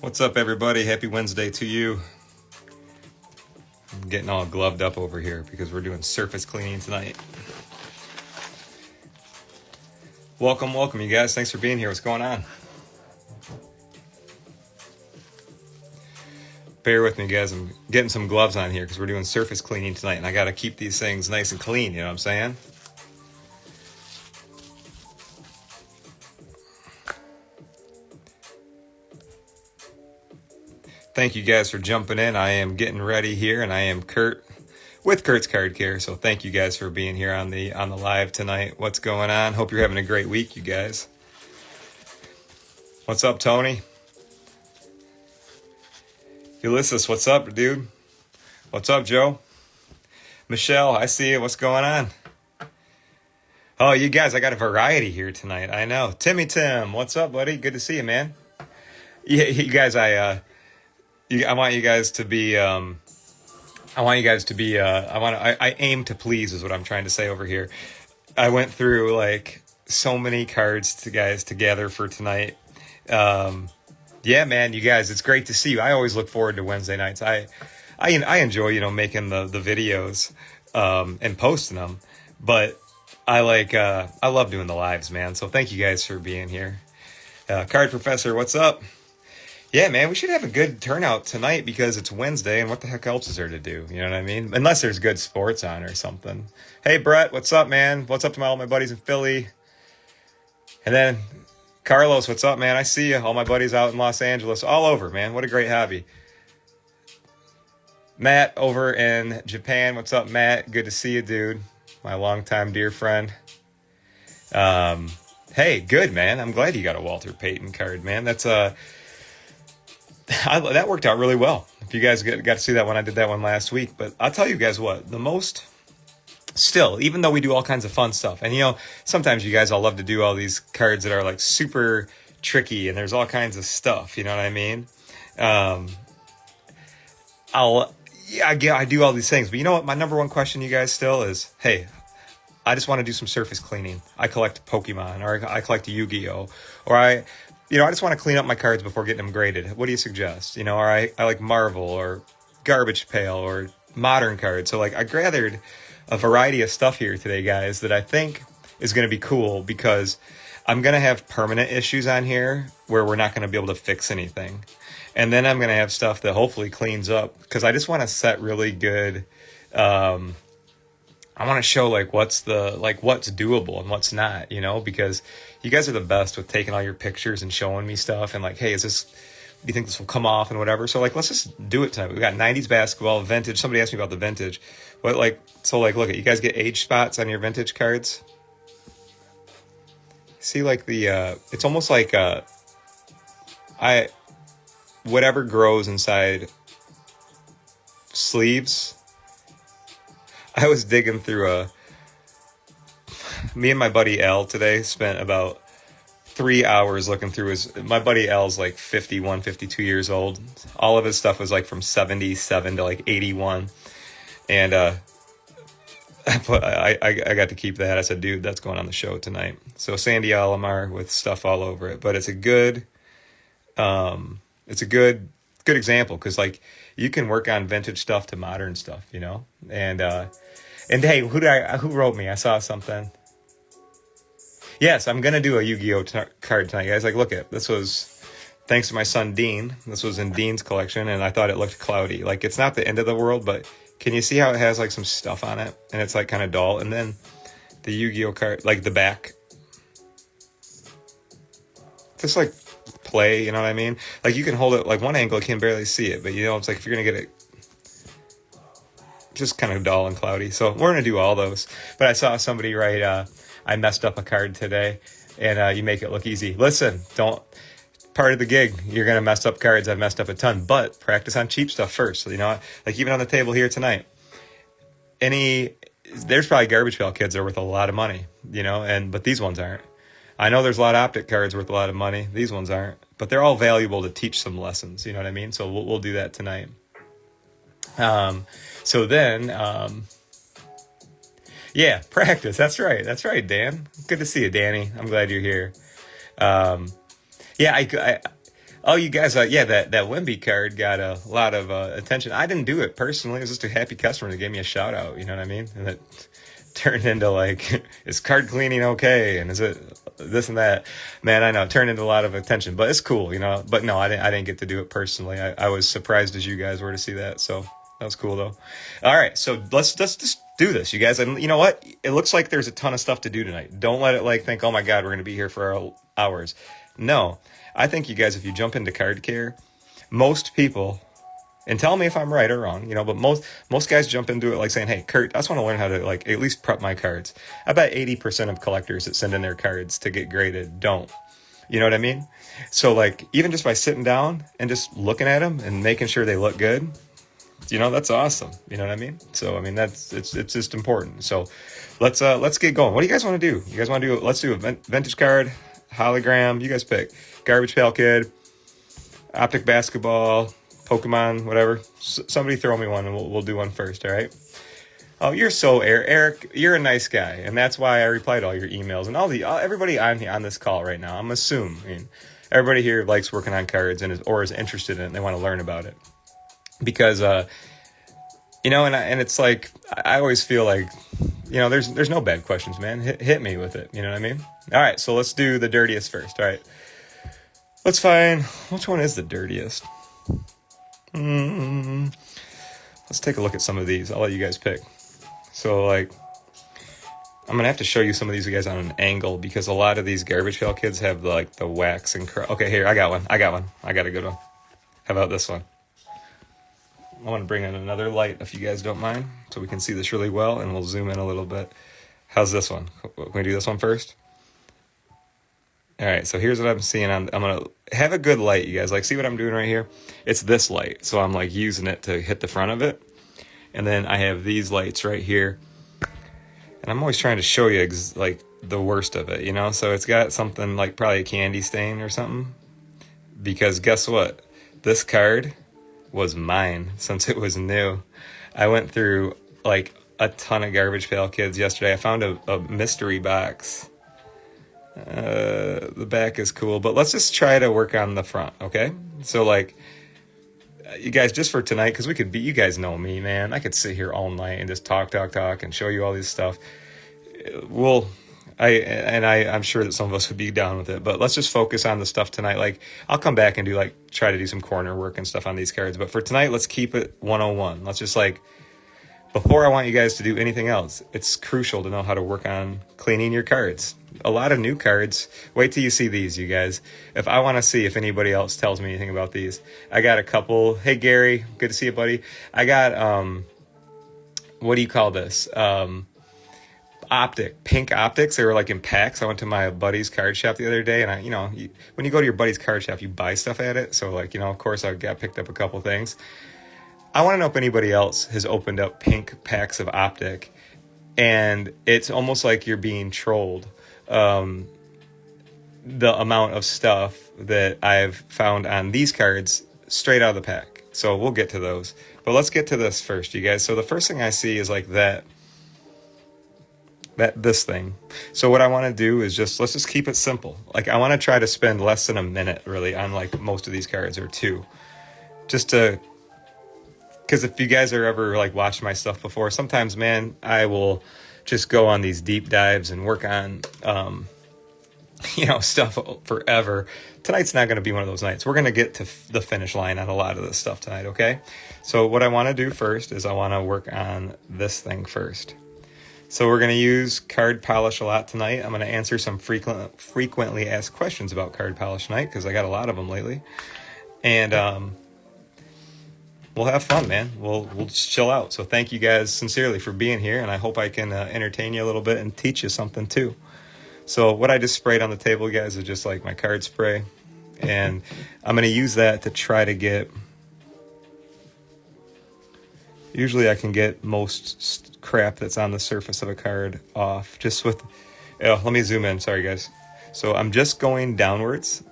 What's up, everybody? Happy Wednesday to you. I'm getting all gloved up over here because we're doing surface cleaning tonight. Welcome, you guys. Thanks for being here. What's going on? Bear with me, guys. I'm getting some gloves on here because we're doing surface cleaning tonight, and I got to keep these things nice and clean, you know what I'm saying? Thank you guys for jumping in. I am getting ready here, and I am Kurt with Kurt's Card Care. So thank you guys for being here on the live tonight. What's going on? Hope you're having a great week, you guys. What's up, Tony? Ulysses, what's up, dude? What's up, Joe? Michelle, I see you. What's going on? Oh, you guys, I got a variety here tonight. I know. Timmy Tim, what's up, buddy? Good to see you, man. Yeah, you guys, I want you guys to be, I aim to please is what I'm trying to say over here. I went through like so many cards to gather for tonight. Yeah, man, you guys, it's great to see you. I always look forward to Wednesday nights. I enjoy, making the videos, and posting them, but I love doing the lives, man. So thank you guys for being here. Card Professor, what's up? Yeah, man, we should have a good turnout tonight because it's Wednesday, and what the heck else is there to do? You know what I mean? Unless there's good sports on or something. Hey, Brett, what's up, man? What's up to all my buddies in Philly? And then, Carlos, what's up, man? I see you. All my buddies out in Los Angeles. All over, man. What a great hobby. Matt over in Japan. What's up, Matt? Good to see you, dude. My longtime dear friend. Hey, good, man. I'm glad you got a Walter Payton card, man. That's that worked out really well. If you guys got to see that one, I did that one last week. But I'll tell you guys what, even though we do all kinds of fun stuff, and sometimes you guys all love to do all these cards that are like super tricky, and there's all kinds of stuff, you know what I mean? I do all these things, but you know what? My number one question, you guys, still is, hey, I just want to do some surface cleaning. I collect Pokemon, or I collect Yu-Gi-Oh, or I just want to clean up my cards before getting them graded. What do you suggest? Or I like Marvel or Garbage Pail or modern cards. So I gathered a variety of stuff here today, guys, that I think is going to be cool because I'm going to have permanent issues on here where we're not going to be able to fix anything. And then I'm going to have stuff that hopefully cleans up because I just want to set really good, I want to show what's doable and what's not, because you guys are the best with taking all your pictures and showing me stuff and hey, do you think this will come off and whatever? So let's just do it tonight. We got 90s basketball, vintage. Somebody asked me about the vintage. Look at, you guys get age spots on your vintage cards. See it's almost like, whatever grows inside sleeves. I was digging through me and my buddy L today spent about 3 hours looking through my buddy L's 51, 52 years old. All of his stuff was from 77 to 81. And, I got to keep that. I said, dude, that's going on the show tonight. So Sandy Alomar with stuff all over it, but it's a good example. Cause you can work on vintage stuff to modern stuff, and hey, who wrote me? I saw something. Yes, I'm going to do a Yu-Gi-Oh card tonight, guys. Look at this. Was thanks to my son, Dean. This was in Dean's collection, and I thought it looked cloudy. It's not the end of the world, but can you see how it has some stuff on it? And it's kind of dull. And then the Yu-Gi-Oh card, the back. Just play, you know what I mean? You can hold it one angle, you can barely see it, but it's if you're going to get it just kind of dull and cloudy. So we're going to do all those. But I saw somebody write, I messed up a card today, and you make it look easy. Listen, part of the gig, you're going to mess up cards. I've messed up a ton, but practice on cheap stuff first. So, even on the table here tonight, there's probably Garbage Pail Kids that are worth a lot of money, but these ones aren't. I know there's a lot of Optic cards worth a lot of money. These ones aren't, but they're all valuable to teach some lessons. You know what I mean? So we'll do that tonight. So then, yeah, practice. That's right, Dan. Good to see you, Danny. I'm glad you're here. Yeah, Oh, you guys, yeah, that Wimby card got a lot of attention. I didn't do it personally. It was just a happy customer that gave me a shout out. You know what I mean? And it turned into like, is card cleaning okay? And is it this and that? Man, I know, it turned into a lot of attention, but it's cool, you know. But no, I didn't get to do it personally. I was surprised as you guys were to see that. So that was cool though. All right, so let's just do this, you guys. And you know what? It looks like there's a ton of stuff to do tonight. Don't let it like think, oh my God, we're gonna be here for hours. No, I think you guys, if you jump into card care, most people, and tell me if I'm right or wrong, you know, but most guys jump into it like saying, hey, Kurt, I just want to learn how to like at least prep my cards. I bet 80% of collectors that send in their cards to get graded don't. You know what I mean? So like even just by sitting down and just looking at them and making sure they look good, you know, that's awesome. You know what I mean? So I mean it's just important. So let's get going. What do you guys want to do? You guys want to do? Let's do a vintage card, hologram. You guys pick. Garbage Pail Kid, Optic Basketball, Pokemon, whatever. Somebody throw me one and we'll do one first. All right. Oh, you're so Eric. You're a nice guy, and that's why I replied all your emails and everybody on this call right now. I'm assuming, I mean, everybody here likes working on cards and is interested in it. And they want to learn about it because you know, and it's like I always feel like, you know, there's no bad questions, man. Hit me with it. You know what I mean? All right, so let's do the dirtiest first. All right, let's find which one is the dirtiest. Let's take a look at some of these. I'll let you guys pick. So like, I'm gonna have to show you some of these guys on an angle because a lot of these Garbage Pail Kids have like the wax and okay, here I got one. I got a good one. How about this one? I want to bring in another light if you guys don't mind, so we can see this really well, and we'll zoom in a little bit. How's this one? Can we do this one first? All right, so here's what I'm seeing. I'm gonna have a good light, you guys. Like, see what I'm doing right here? It's this light, so I'm like using it to hit the front of it, and then I have these lights right here, and I'm always trying to show you like the worst of it, you know. So it's got something like probably a candy stain or something, because guess what? This card was mine since it was new. I went through like a ton of Garbage Pail Kids yesterday. I found a mystery box. The back is cool, but let's just try to work on the front, okay? So like, you guys, just for tonight, because you guys know me, man. I could sit here all night and just talk and show you all this stuff. I'm sure that some of us would be down with it, but let's just focus on the stuff tonight. Like, I'll come back and try to do some corner work and stuff on these cards, but for tonight, let's keep it 101. Let's just like, before I want you guys to do anything else, it's crucial to know how to work on cleaning your cards. A lot of new cards. Wait till you see these, you guys. If I want to see if anybody else tells me anything about these. I got a couple. Hey, Gary. Good to see you, buddy. I got, what do you call this? Pink optics. They were like in packs. I went to my buddy's card shop the other day, and when you go to your buddy's card shop, you buy stuff at it. So like, you know, of course I picked up a couple things. I want to know if anybody else has opened up pink packs of Optic, and it's almost like you're being trolled. The amount of stuff that I've found on these cards straight out of the pack. So we'll get to those. But let's get to this first, you guys. So the first thing I see is like this thing. So what I want to do is let's just keep it simple. Like, I want to try to spend less than a minute really on like most of these cards, or two, because if you guys are ever like watched my stuff before, sometimes, man, I will just go on these deep dives and work on, stuff forever. Tonight's not going to be one of those nights. We're going to get to the finish line on a lot of this stuff tonight, okay? So what I want to do first is I want to work on this thing first. So we're going to use card polish a lot tonight. I'm going to answer some frequently asked questions about card polish tonight, because I got a lot of them lately. And we'll have fun, man. We'll just chill out. So thank you guys sincerely for being here, and I hope I can entertain you a little bit and teach you something too. So what I just sprayed on the table, guys, is just like my card spray, and I'm going to use that to try to get... Usually I can get most crap that's on the surface of a card off just with... let me zoom in. Sorry, guys. So I'm just going downwards.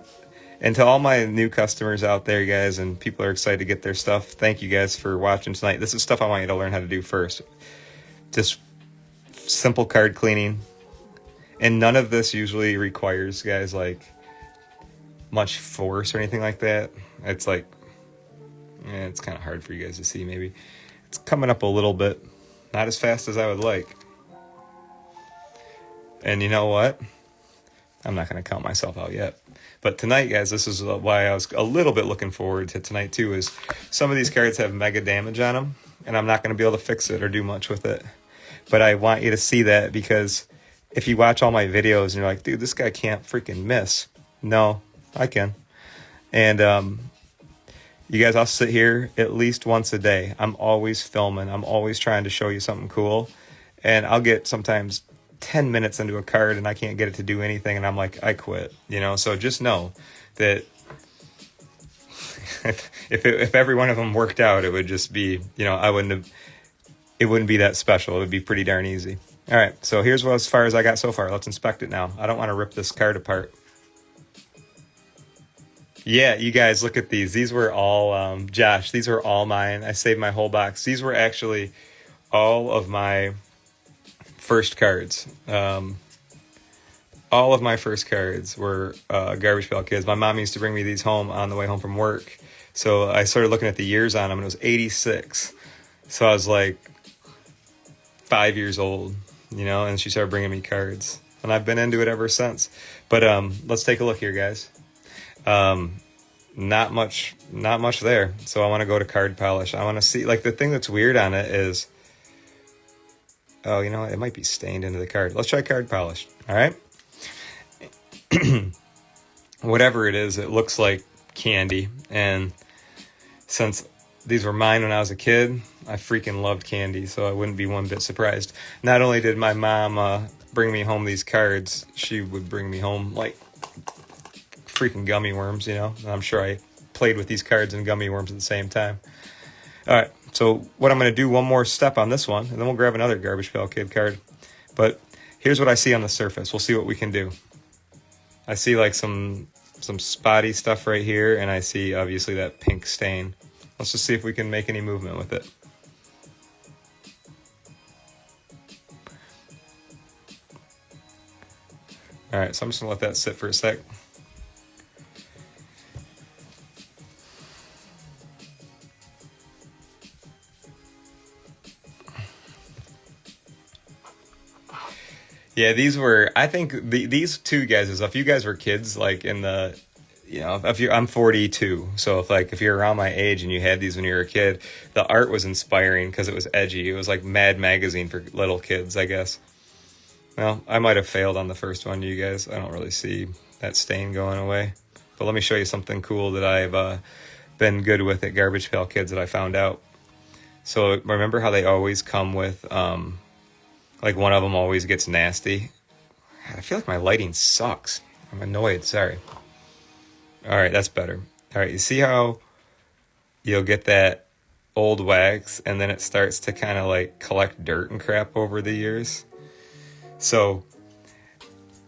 And to all my new customers out there, guys, and people are excited to get their stuff, thank you guys for watching tonight. This is stuff I want you to learn how to do first. Just simple card cleaning. And none of this usually requires, guys, like much force or anything like that. It's like, it's kind of hard for you guys to see maybe. It's coming up a little bit. Not as fast as I would like. And you know what? I'm not going to count myself out yet. But tonight, guys, this is why I was a little bit looking forward to tonight, too, is some of these cards have mega damage on them, and I'm not going to be able to fix it or do much with it. But I want you to see that, because if you watch all my videos and you're like, dude, this guy can't freaking miss. No, I can. And you guys, I'll sit here at least once a day. I'm always filming. I'm always trying to show you something cool. And I'll get sometimes 10 minutes into a card and I can't get it to do anything, and I'm like, I quit, so just know that if every one of them worked out, it would just be, it wouldn't be that special. It would be pretty darn easy. All right, so here's as far as I got so far. Let's inspect it now. I don't want to rip this card apart. Yeah, you guys, look at these. These were all Josh, these were all mine. I saved my whole box. These were actually all of my first cards. All of my first cards were Garbage Pail Kids. My mom used to bring me these home on the way home from work. So I started looking at the years on them, and it was 86. So I was like 5 years old, and she started bringing me cards. And I've been into it ever since. But let's take a look here, guys. Not much there. So I want to go to card polish. I want to see, like, the thing that's weird on it is, oh, it might be stained into the card. Let's try card polish. All right. Whatever it is, it looks like candy. And since these were mine when I was a kid, I freaking loved candy. So I wouldn't be one bit surprised. Not only did my mom bring me home these cards, she would bring me home like freaking gummy worms, And I'm sure I played with these cards and gummy worms at the same time. All right. So what I'm going to do, one more step on this one, and then we'll grab another Garbage Pail Kid card. But here's what I see on the surface. We'll see what we can do. I see like some spotty stuff right here, and I see obviously that pink stain. Let's just see if we can make any movement with it. All right, so I'm just going to let that sit for a sec. Yeah, I think these two guys, if you guys were kids, like in the, I'm 42. So if you're around my age and you had these when you were a kid, the art was inspiring because it was edgy. It was like Mad Magazine for little kids, I guess. Well, I might have failed on the first one, you guys. I don't really see that stain going away. But let me show you something cool that I've been good with at Garbage Pail Kids that I found out. So remember how they always come with, like one of them always gets nasty. I feel like my lighting sucks. I'm annoyed, sorry. All right, that's better. All right, you see how you'll get that old wax and then it starts to kind of like collect dirt and crap over the years? So,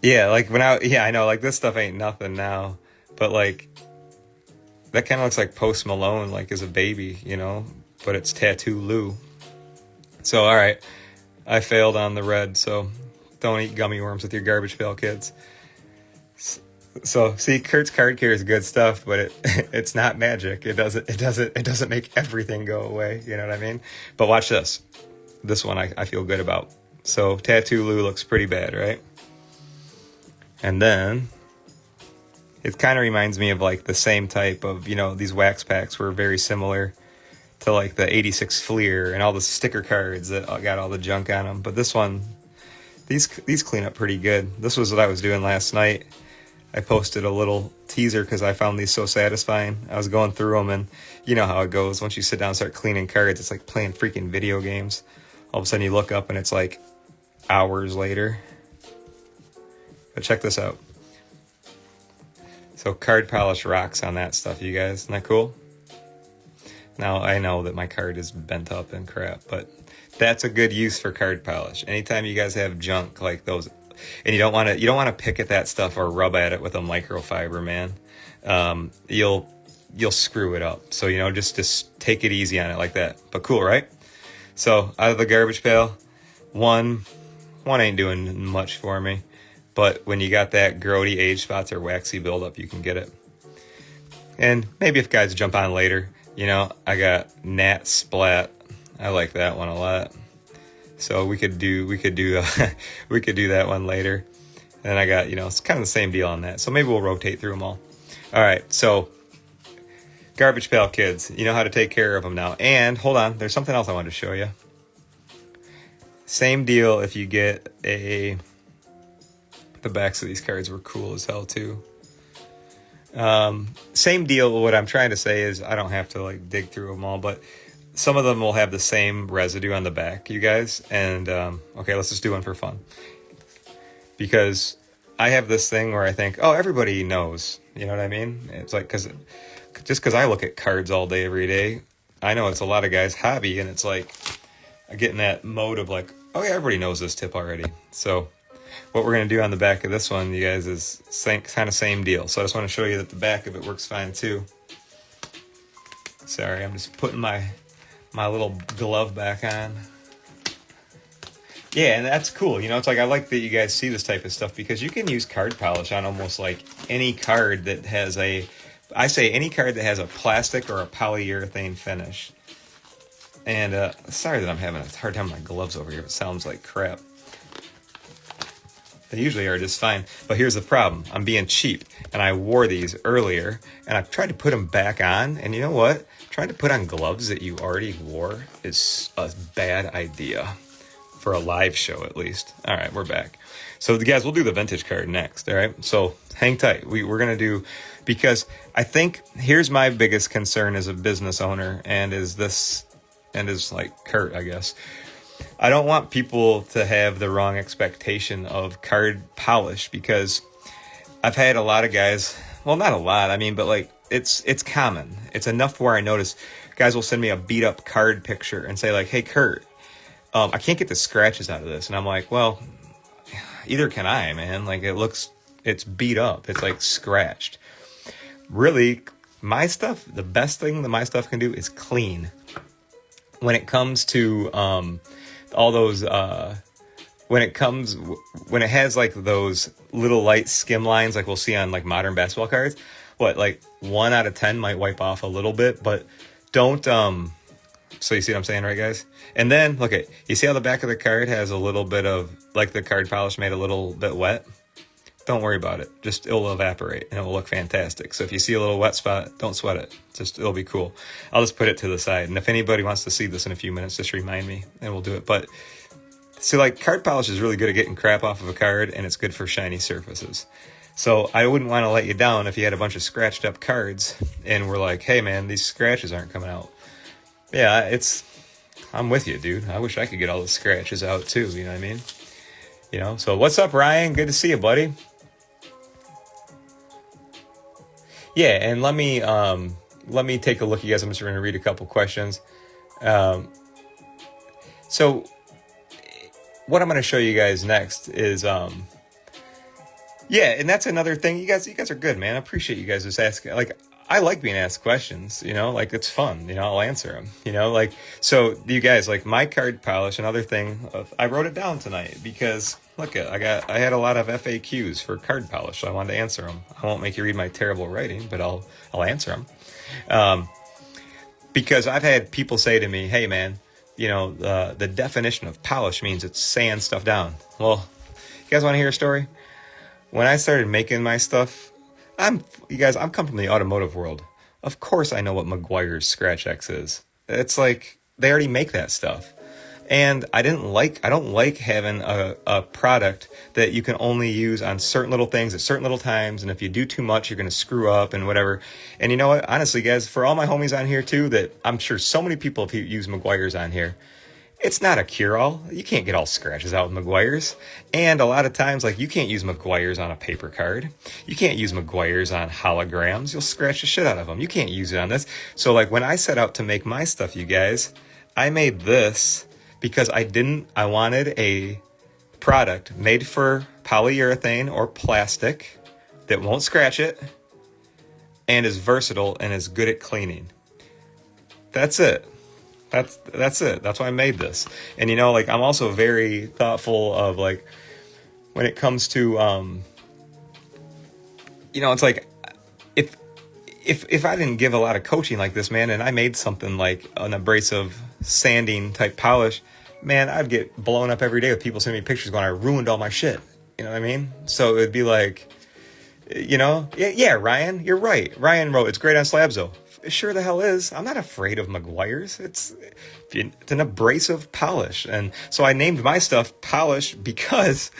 yeah, like I know, like this stuff ain't nothing now, but like that kind of looks like Post Malone, like as a baby, but it's Tattoo Lou. So, all right. I failed on the red, so don't eat gummy worms with your Garbage Pail Kids. So see, Kurt's card care is good stuff, but it's not magic. It doesn't make everything go away. You know what I mean? But watch this. This one I feel good about. So Tattoo Lou looks pretty bad, right? And then it kind of reminds me of like the same type of, these wax packs were very similar to like the 86 Fleer and all the sticker cards that got all the junk on them. But this one, these clean up pretty good. This was what I was doing last night. I posted a little teaser because I found these so satisfying. I was going through them, and you know how it goes. Once you sit down and start cleaning cards, it's like playing freaking video games. All of a sudden you look up and it's like hours later. But check this out. So card polish rocks on that stuff, you guys. Isn't that cool? Now, I know that my card is bent up and crap, but that's a good use for card polish. Anytime you guys have junk like those, and you don't want to pick at that stuff or rub at it with a microfiber, man. You'll screw it up. So, just take it easy on it like that. But cool, right? So, out of the garbage pail, one ain't doing much for me. But when you got that grody age spots or waxy buildup, you can get it. And maybe if guys jump on later, you know, I got Nat Splat. I like that one a lot. So we could do we could do that one later. And I got, you know, it's kind of the same deal on that. So maybe we'll rotate through them all. All right, so Garbage Pail Kids, you know how to take care of them now. And hold on, there's something else I wanted to show you. Same deal if you get the backs of these cards were cool as hell too. Same deal. What I'm trying to say is I don't have to like dig through them all, but some of them will have the same residue on the back, you guys. And okay, let's just do one for fun. Because I have this thing where I think, oh, everybody knows. You know what I mean? It's like, because I look at cards all day, every day, I know it's a lot of guys' hobby, and it's like I get in that mode of like, oh yeah, everybody knows this tip already. So what we're going to do on the back of this one, you guys, is kind of same deal. So I just want to show you that the back of it works fine too. Sorry, I'm just putting my little glove back on. Yeah, and that's cool. You know, it's like I like that you guys see this type of stuff because you can use card polish on almost like any card that has any card that has a plastic or a polyurethane finish. And sorry that I'm having a hard time with my gloves over here. It sounds like crap. They usually are just fine. But here's the problem. I'm being cheap. And I wore these earlier. And I've tried to put them back on. And you know what? Trying to put on gloves that you already wore is a bad idea. For a live show, at least. All right, we're back. So, guys, we'll do the vintage card next, all right? So, hang tight. We're going to do... Because I think here's my biggest concern as a business owner and is like Kurt, I guess. I don't want people to have the wrong expectation of card polish because I've had a lot of guys, well, not a lot, I mean, but like it's common. It's enough where I notice guys will send me a beat up card picture and say like, hey, Kurt, I can't get the scratches out of this. And I'm like, well, either can I, man. Like it's beat up. It's like scratched. Really, my stuff, the best thing that my stuff can do is clean. When it comes to all those, when it has like those little light skim lines like we'll see on like modern basketball cards, like 1 out of 10 might wipe off a little bit, but don't, so you see what I'm saying, right, guys? And then, look at, you see how the back of the card has a little bit of, like the card polish made a little bit wet? Don't worry about it. Just, it'll evaporate and it will look fantastic. So if you see a little wet spot, don't sweat it. It'll be cool. I'll just put it to the side. And if anybody wants to see this in a few minutes, just remind me and we'll do it. But, see, like, card polish is really good at getting crap off of a card and it's good for shiny surfaces. So I wouldn't want to let you down if you had a bunch of scratched up cards and we're like, hey man, these scratches aren't coming out. Yeah, I'm with you, dude. I wish I could get all the scratches out too, you know what I mean? You know, so what's up, Ryan? Good to see you, buddy. Yeah, and let me take a look, you guys. I'm just going to read a couple questions. So what I'm going to show you guys next is, yeah, and that's another thing. You guys are good, man. I appreciate you guys just asking. Like, I like being asked questions, you know, like it's fun, you know, I'll answer them, you know, like, so you guys, like my card polish, another thing, I wrote it down tonight because look at, I had a lot of FAQs for card polish, so I wanted to answer them. I won't make you read my terrible writing, but I'll answer them. Because I've had people say to me, hey man, you know, the definition of polish means it's sand stuff down. Well, you guys want to hear a story? When I started making my stuff, I'm come from the automotive world. Of course I know what Meguiar's Scratch X is. It's like, they already make that stuff. And I don't like having a product that you can only use on certain little things at certain little times. And if you do too much, you're going to screw up and whatever. And you know what? Honestly, guys, for all my homies on here too, that I'm sure so many people have used Meguiar's on here. It's not a cure-all. You can't get all scratches out with Meguiar's. And a lot of times, like, you can't use Meguiar's on a paper card. You can't use Meguiar's on holograms. You'll scratch the shit out of them. You can't use it on this. So, like, when I set out to make my stuff, you guys, I made this because I wanted a product made for polyurethane or plastic that won't scratch it and is versatile and is good at cleaning. That's it. That's it. That's why I made this. And, you know, like, I'm also very thoughtful of, like, when it comes to, you know, it's like, if I didn't give a lot of coaching like this, man, and I made something like an abrasive sanding type polish, man, I'd get blown up every day with people sending me pictures going, I ruined all my shit. You know what I mean? So it'd be like, yeah, Ryan, you're right. Ryan wrote, it's great on slabs though. Sure the hell is. I'm not afraid of Maguire's. It's an abrasive polish. And so I named my stuff Polish because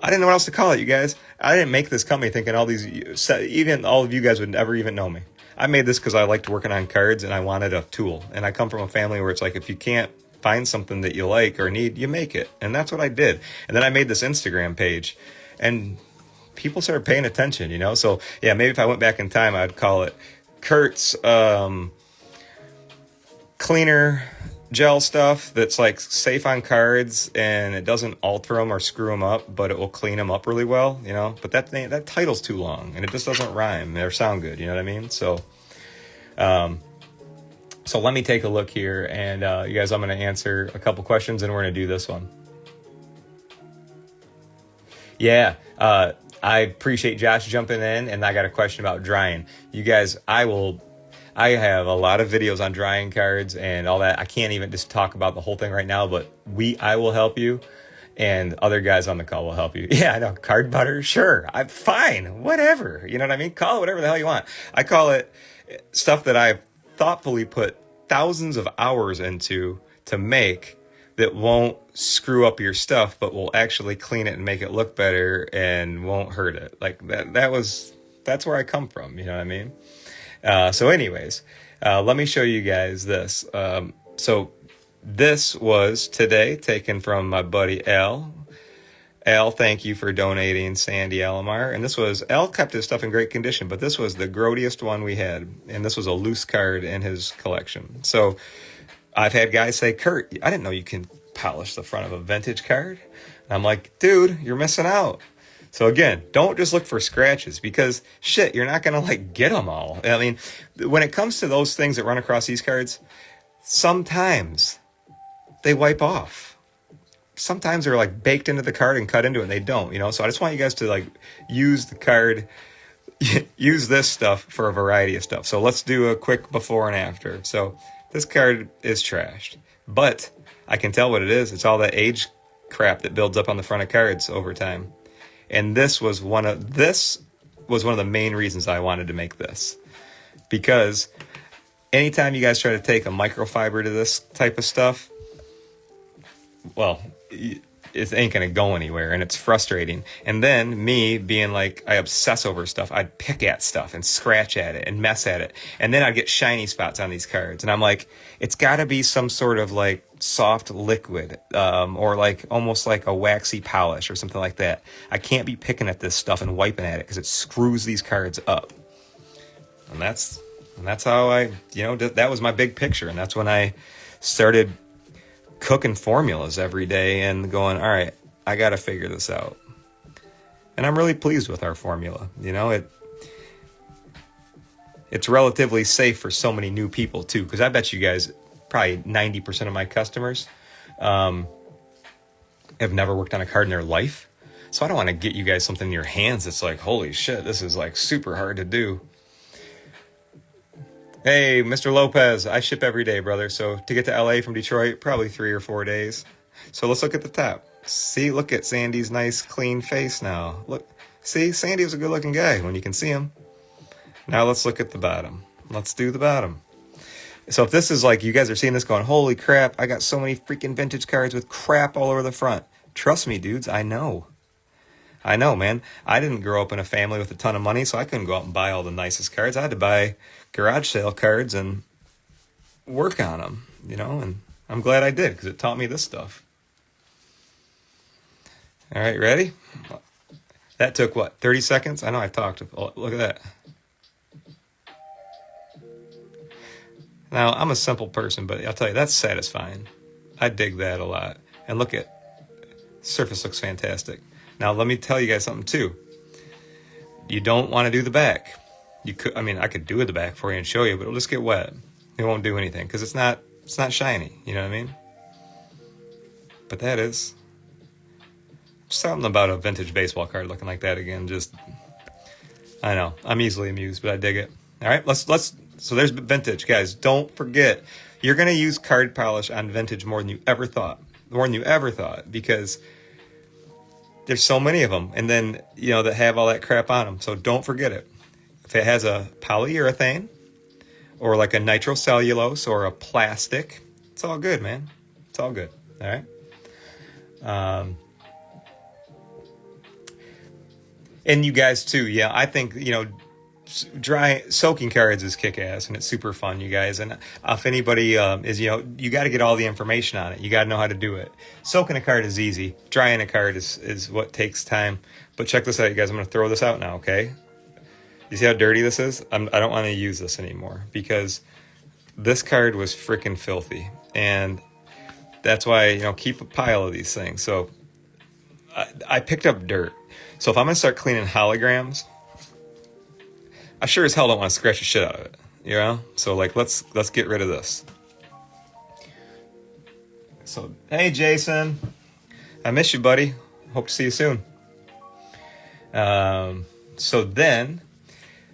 I didn't know what else to call it, you guys. I didn't make this company thinking even all of you guys would never even know me. I made this because I liked working on cards and I wanted a tool. And I come from a family where it's like, if you can't find something that you like or need, you make it. And that's what I did. And then I made this Instagram page and people started paying attention, So yeah, maybe if I went back in time, I'd call it Kurt's cleaner gel stuff that's like safe on cards and it doesn't alter them or screw them up, but it will clean them up really well, But that title's too long and it just doesn't rhyme or sound good, you know what I mean? So let me take a look here and you guys, I'm going to answer a couple questions and we're going to do this one. Yeah, I appreciate Josh jumping in, and I got a question about drying. You guys, I have a lot of videos on drying cards and all that. I can't even just talk about the whole thing right now, but I will help you, and other guys on the call will help you. Yeah, I know, card butter, sure, I'm fine, whatever. You know what I mean? Call it whatever the hell you want. I call it stuff that I've thoughtfully put thousands of hours into to make that won't screw up your stuff, but will actually clean it and make it look better and won't hurt it. Like that's where I come from. You know what I mean? So anyways, let me show you guys this. So this was today taken from my buddy Al. Al, thank you for donating Sandy Alomar. And Al kept his stuff in great condition, but this was the grodiest one we had. And this was a loose card in his collection. So I've had guys say, Kurt, I didn't know you can polish the front of a vintage card. And I'm like, dude, you're missing out. So again, don't just look for scratches because shit, you're not going to get them all. I mean, when it comes to those things that run across these cards, sometimes they wipe off. Sometimes they're baked into the card and cut into it and they don't, So I just want you guys to use the card, use this stuff for a variety of stuff. So let's do a quick before and after. So this card is trashed, but I can tell what it is. It's all that age crap that builds up on the front of cards over time. And this was one of the main reasons I wanted to make this. Because anytime you guys try to take a microfiber to this type of stuff, well, it ain't going to go anywhere, and it's frustrating. And then me being I obsess over stuff, I'd pick at stuff and scratch at it and mess at it. And then I'd get shiny spots on these cards. And I'm like, it's got to be some sort of soft liquid or almost like a waxy polish or something like that. I can't be picking at this stuff and wiping at it because it screws these cards up. And that's how that was my big picture. And that's when I started cooking formulas every day and going, all right, I got to figure this out. And I'm really pleased with our formula. It's relatively safe for so many new people too, because I bet you guys, probably 90% of my customers have never worked on a card in their life. So I don't want to get you guys something in your hands that's holy shit, this is super hard to do. Hey, Mr. Lopez, I ship every day, brother. So to get to LA from Detroit, probably 3 or 4 days. So let's look at the top. See, look at Sandy's nice, clean face now. Look, see, Sandy was a good-looking guy when you can see him. Now let's look at the bottom. Let's do the bottom. So if this is you guys are seeing this going, holy crap, I got so many freaking vintage cards with crap all over the front. Trust me, dudes, I know. I know, man. I didn't grow up in a family with a ton of money, so I couldn't go out and buy all the nicest cards. I had to buy garage sale cards and work on them, and I'm glad I did because it taught me this stuff. All right, ready? That took, 30 seconds? I know I talked. Oh, look at that. Now, I'm a simple person, but I'll tell you, that's satisfying. I dig that a lot. And look at, surface looks fantastic. Now, let me tell you guys something, too. You don't want to do the back. I could do the back for you and show you, but it'll just get wet. It won't do anything because it's not shiny. You know what I mean? But that is something about a vintage baseball card looking like that again. Just, I know, I'm easily amused, but I dig it. All right, so there's vintage, guys. Don't forget, you're gonna use card polish on vintage more than you ever thought, because there's so many of them, and then that have all that crap on them. So don't forget it. If it has a polyurethane or like a nitrocellulose or a plastic, it's all good, man. It's all good. All right. And you guys too, yeah. I think dry soaking cards is kick-ass, and it's super fun, you guys. And if anybody is you got to get all the information on it. You got to know how to do it. Soaking a card is easy. Drying a card is what takes time. But check this out, you guys. I'm going to throw this out now, okay? You see how dirty this is? I don't want to use this anymore because this card was freaking filthy, and that's why keep a pile of these things. So I picked up dirt. So if I'm gonna start cleaning holograms, I sure as hell don't want to scratch the shit out of it, So like, let's get rid of this. So hey, Jason, I miss you, buddy. Hope to see you soon. So then,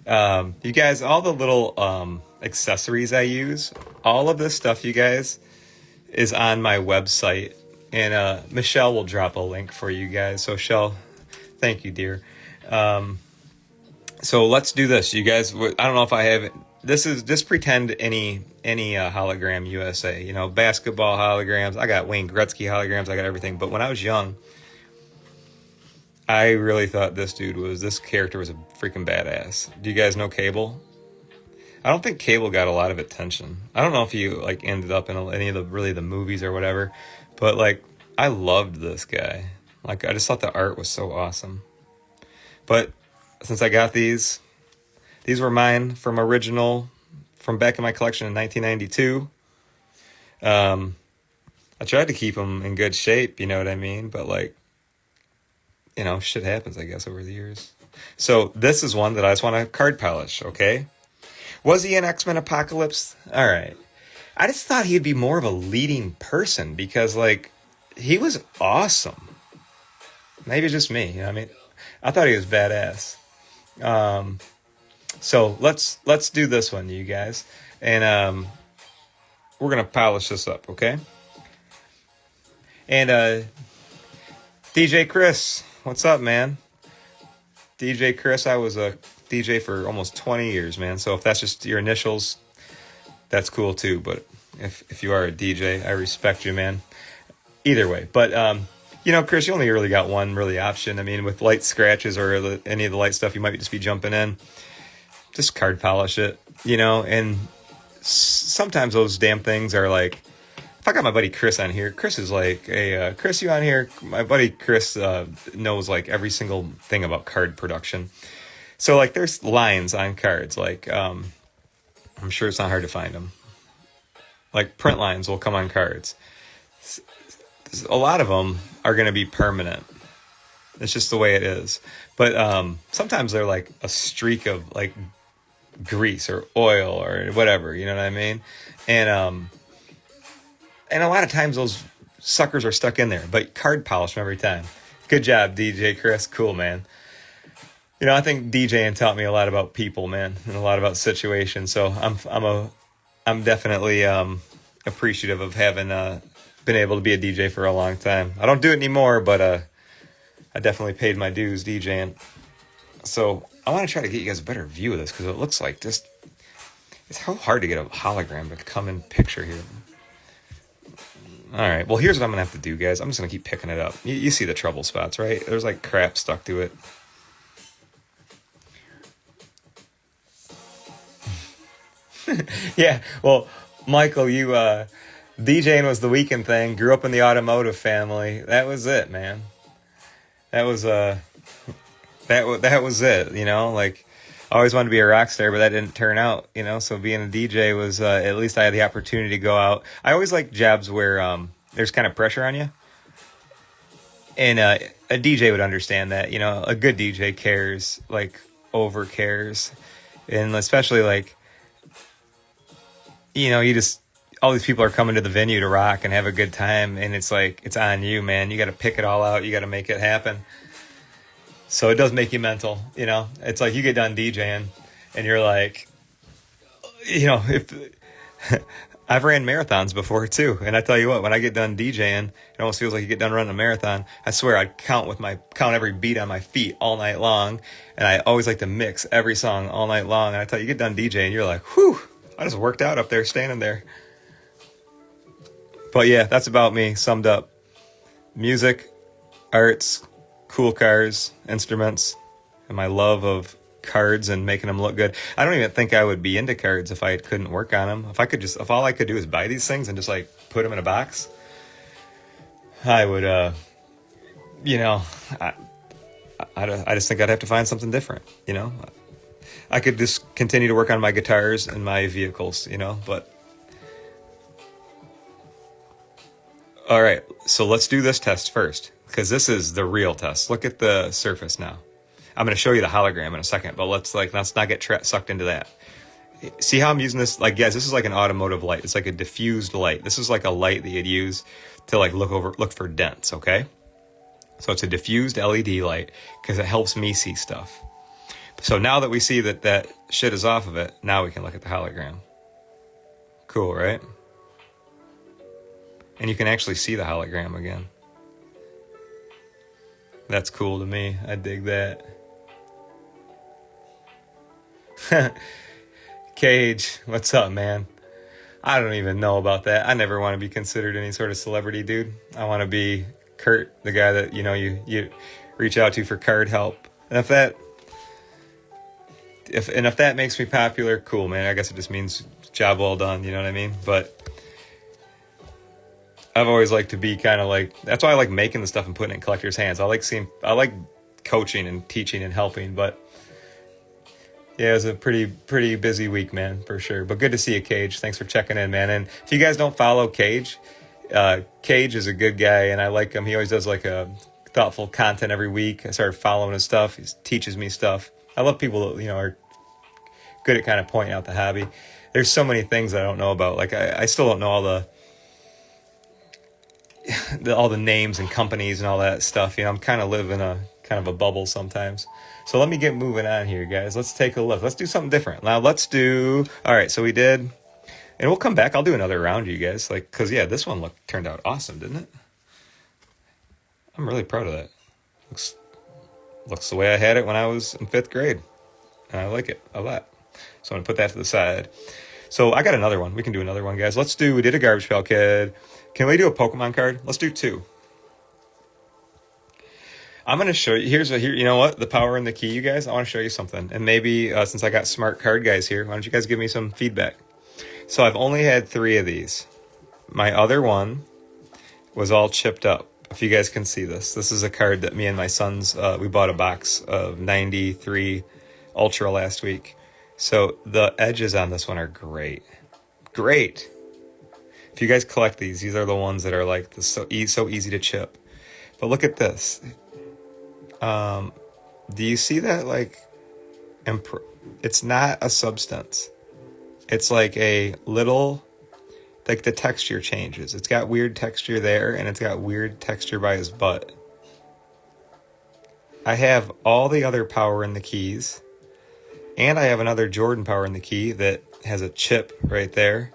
you guys, all the little accessories I use, all of this stuff, you guys, is on my website, and Michelle will drop a link for you guys. So Michelle, thank you, dear. So let's do this, you guys. I don't know if I have this is just pretend any hologram USA, basketball holograms. I got Wayne Gretzky holograms. I got everything. But when I was young, I really thought this character was a freaking badass. Do you guys know Cable? I don't think Cable got a lot of attention. I don't know if he ended up in any of the movies or whatever, but I loved this guy. I just thought the art was so awesome. But since I got these were mine from back in my collection in 1992. I tried to keep them in good shape, you know what I mean? But shit happens, I guess, over the years. So this is one that I just want to card polish, okay? Was he in X-Men Apocalypse? All right. I just thought he'd be more of a leading person because, he was awesome. Maybe it's just me, I mean? I thought he was badass. So let's do this one, you guys. And we're going to polish this up, okay? And DJ Chris, what's up, man? DJ Chris, I was a DJ for almost 20 years, man. So if that's just your initials, that's cool too. But if you are a DJ, I respect you, man. Either way. But, Chris, you only really got one really option. I mean, with light scratches or any of the light stuff, you might just be jumping in. Just card polish it, and sometimes those damn things are if I got my buddy Chris on here, Chris is hey, Chris, you on here? My buddy Chris knows every single thing about card production. So there's lines on cards. I'm sure it's not hard to find them. Print lines will come on cards. A lot of them are going to be permanent. It's just the way it is. But sometimes they're a streak of grease or oil or whatever. You know what I mean? And a lot of times those suckers are stuck in there. But card polish them every time. Good job, DJ Chris. Cool, man. I think DJing taught me a lot about people, man, and a lot about situations. So I'm definitely appreciative of having been able to be a DJ for a long time. I don't do it anymore, but I definitely paid my dues DJing. So I want to try to get you guys a better view of this because it looks like it's so hard to get a hologram to come in picture here. All right, well, here's what I'm going to have to do, guys. I'm just going to keep picking it up. You see the trouble spots, right? There's crap stuck to it. Yeah, well, Michael, you DJing was the weekend thing. Grew up in the automotive family. That was it, man. That was that was it. I always wanted to be a rock star, but that didn't turn out. So being a DJ was at least I had the opportunity to go out. I always like jobs where there's kind of pressure on you, and a DJ would understand that. A good DJ cares, over cares, and especially you just, all these people are coming to the venue to rock and have a good time, and it's it's on you, man. You got to pick it all out. You got to make it happen. So it does make you mental, It's you get done DJing, and you're if I've ran marathons before too, and I tell you what, when I get done DJing, it almost feels like you get done running a marathon. I swear I'd count every beat on my feet all night long, and I always like to mix every song all night long. And I tell you, get done DJing, you're like, whew, I just worked out up there standing there. But yeah, that's about me summed up. Music, arts, cool cars, instruments, and my love of cards and making them look good. I don't even think I would be into cards if I couldn't work on them. If all I could do is buy these things and just like put them in a box, I would, you know, I just think I'd have to find something different, I could just continue to work on my guitars and my vehicles, but all right, so let's do this test first, because this is the real test. Look at the surface now. I'm going to show you the hologram in a second, but let's not get sucked into that. See how I'm using this? Like, guys, this is like an automotive light. It's like a diffused light. This is like a light that you'd use to like look for dents, okay? So it's a diffused LED light because it helps me see stuff. So now that we see that shit is off of it, now we can look at the hologram. Cool, right? And you can actually see the hologram again. That's cool to me. I dig that. Cage, what's up, man? I don't even know about that. I never want to be considered any sort of celebrity, dude. I want to be Kurt, the guy that, you reach out to for card help. And if that makes me popular, cool, man. I guess it just means job well done, you know what I mean? But I've always liked to be kind of like, that's why I like making the stuff and putting it in collectors' hands. I like coaching and teaching and helping, but yeah, it was a pretty busy week, man, for sure. But good to see you, Cage. Thanks for checking in, man. And if you guys don't follow Cage, Cage is a good guy, and I like him. He always does like a thoughtful content every week. I started following his stuff. He teaches me stuff. I love people that, are good at kind of pointing out the hobby. There's so many things that I don't know about. Like, I still don't know all the names and companies and all that stuff. I'm kind of living a kind of a bubble sometimes. So let me get moving on here, guys. Let's take a look. Let's do something different. Now all right, so we did, and we'll come back. I'll do another round, you guys, because yeah, this one turned out awesome, didn't it? I'm really proud of that. Looks the way I had it when I was in 5th grade, and I like it a lot. So I'm gonna put that to the side. So I got another one. We can do another one, guys. We did a Garbage Pail Kid. Can we do a Pokemon card? Let's do 2. I'm going to show you, you know what? The power in the key, you guys. I want to show you something. And maybe, since I got smart card guys here, why don't you guys give me some feedback? So I've only had 3 of these. My other one was all chipped up. If you guys can see this. This is a card that me and my sons, we bought a box of 93 Ultra last week. So the edges on this one are great. Great. If you guys collect these are the ones that are like so easy to chip. But look at this. Do you see that? Like, it's not a substance. It's like a little, like the texture changes. It's got weird texture there, and it's got weird texture by his butt. I have all the other power in the keys, and I have another Jordan power in the key that has a chip right there.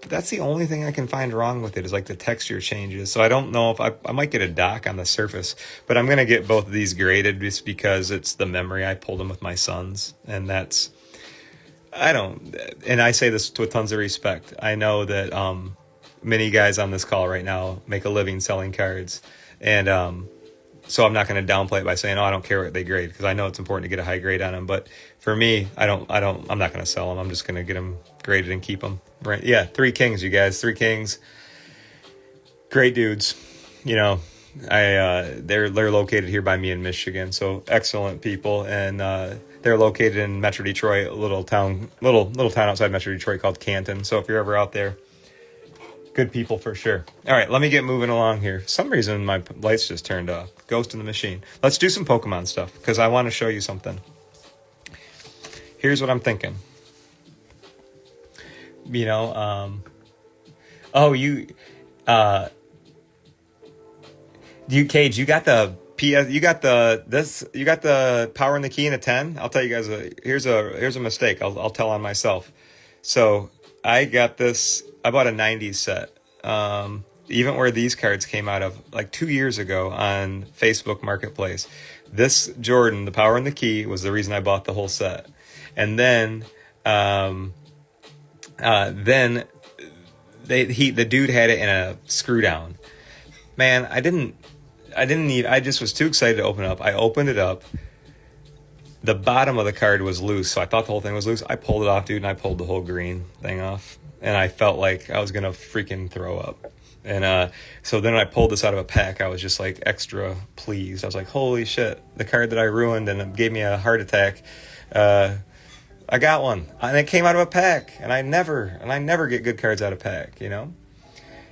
But that's the only thing I can find wrong with it, is like the texture changes. So I don't know if I might get a dock on the surface, but I'm going to get both of these graded just because it's the memory. I pulled them with my sons, and and I say this with tons of respect. I know that many guys on this call right now make a living selling cards, and so I'm not going to downplay it by saying, I don't care what they grade, because I know it's important to get a high grade on them. But for me, I'm not going to sell them. I'm just going to get them graded and keep them. Right? Yeah, 3 Kings, you guys. 3 Kings. Great dudes. They're located here by me in Michigan, so excellent people, and they're located in Metro Detroit, a little town outside Metro Detroit called Canton. So if you're ever out there, good people for sure. All right, let me get moving along here. For some reason my lights just turned off. Ghost in the machine. Let's do some Pokemon stuff, because I want to show you something. Here's what I'm thinking. Cage, you got the PS, you got the power and the key in a 10. I'll tell you guys, here's a mistake. I'll tell on myself. So I got this. I bought a '90s set. Even where these cards came out of like 2 years ago on Facebook Marketplace. This Jordan, the power and the key, was the reason I bought the whole set. And then the dude had it in a screw down. Man, I just was too excited to open it up. I opened it up. The bottom of the card was loose, so I thought the whole thing was loose. I pulled it off, dude, and I pulled the whole green thing off. And I felt like I was going to freaking throw up. And so then when I pulled this out of a pack, I was just like extra pleased. I was like, holy shit, the card that I ruined and it gave me a heart attack, I got one. And it came out of a pack. And I never get good cards out of pack, you know?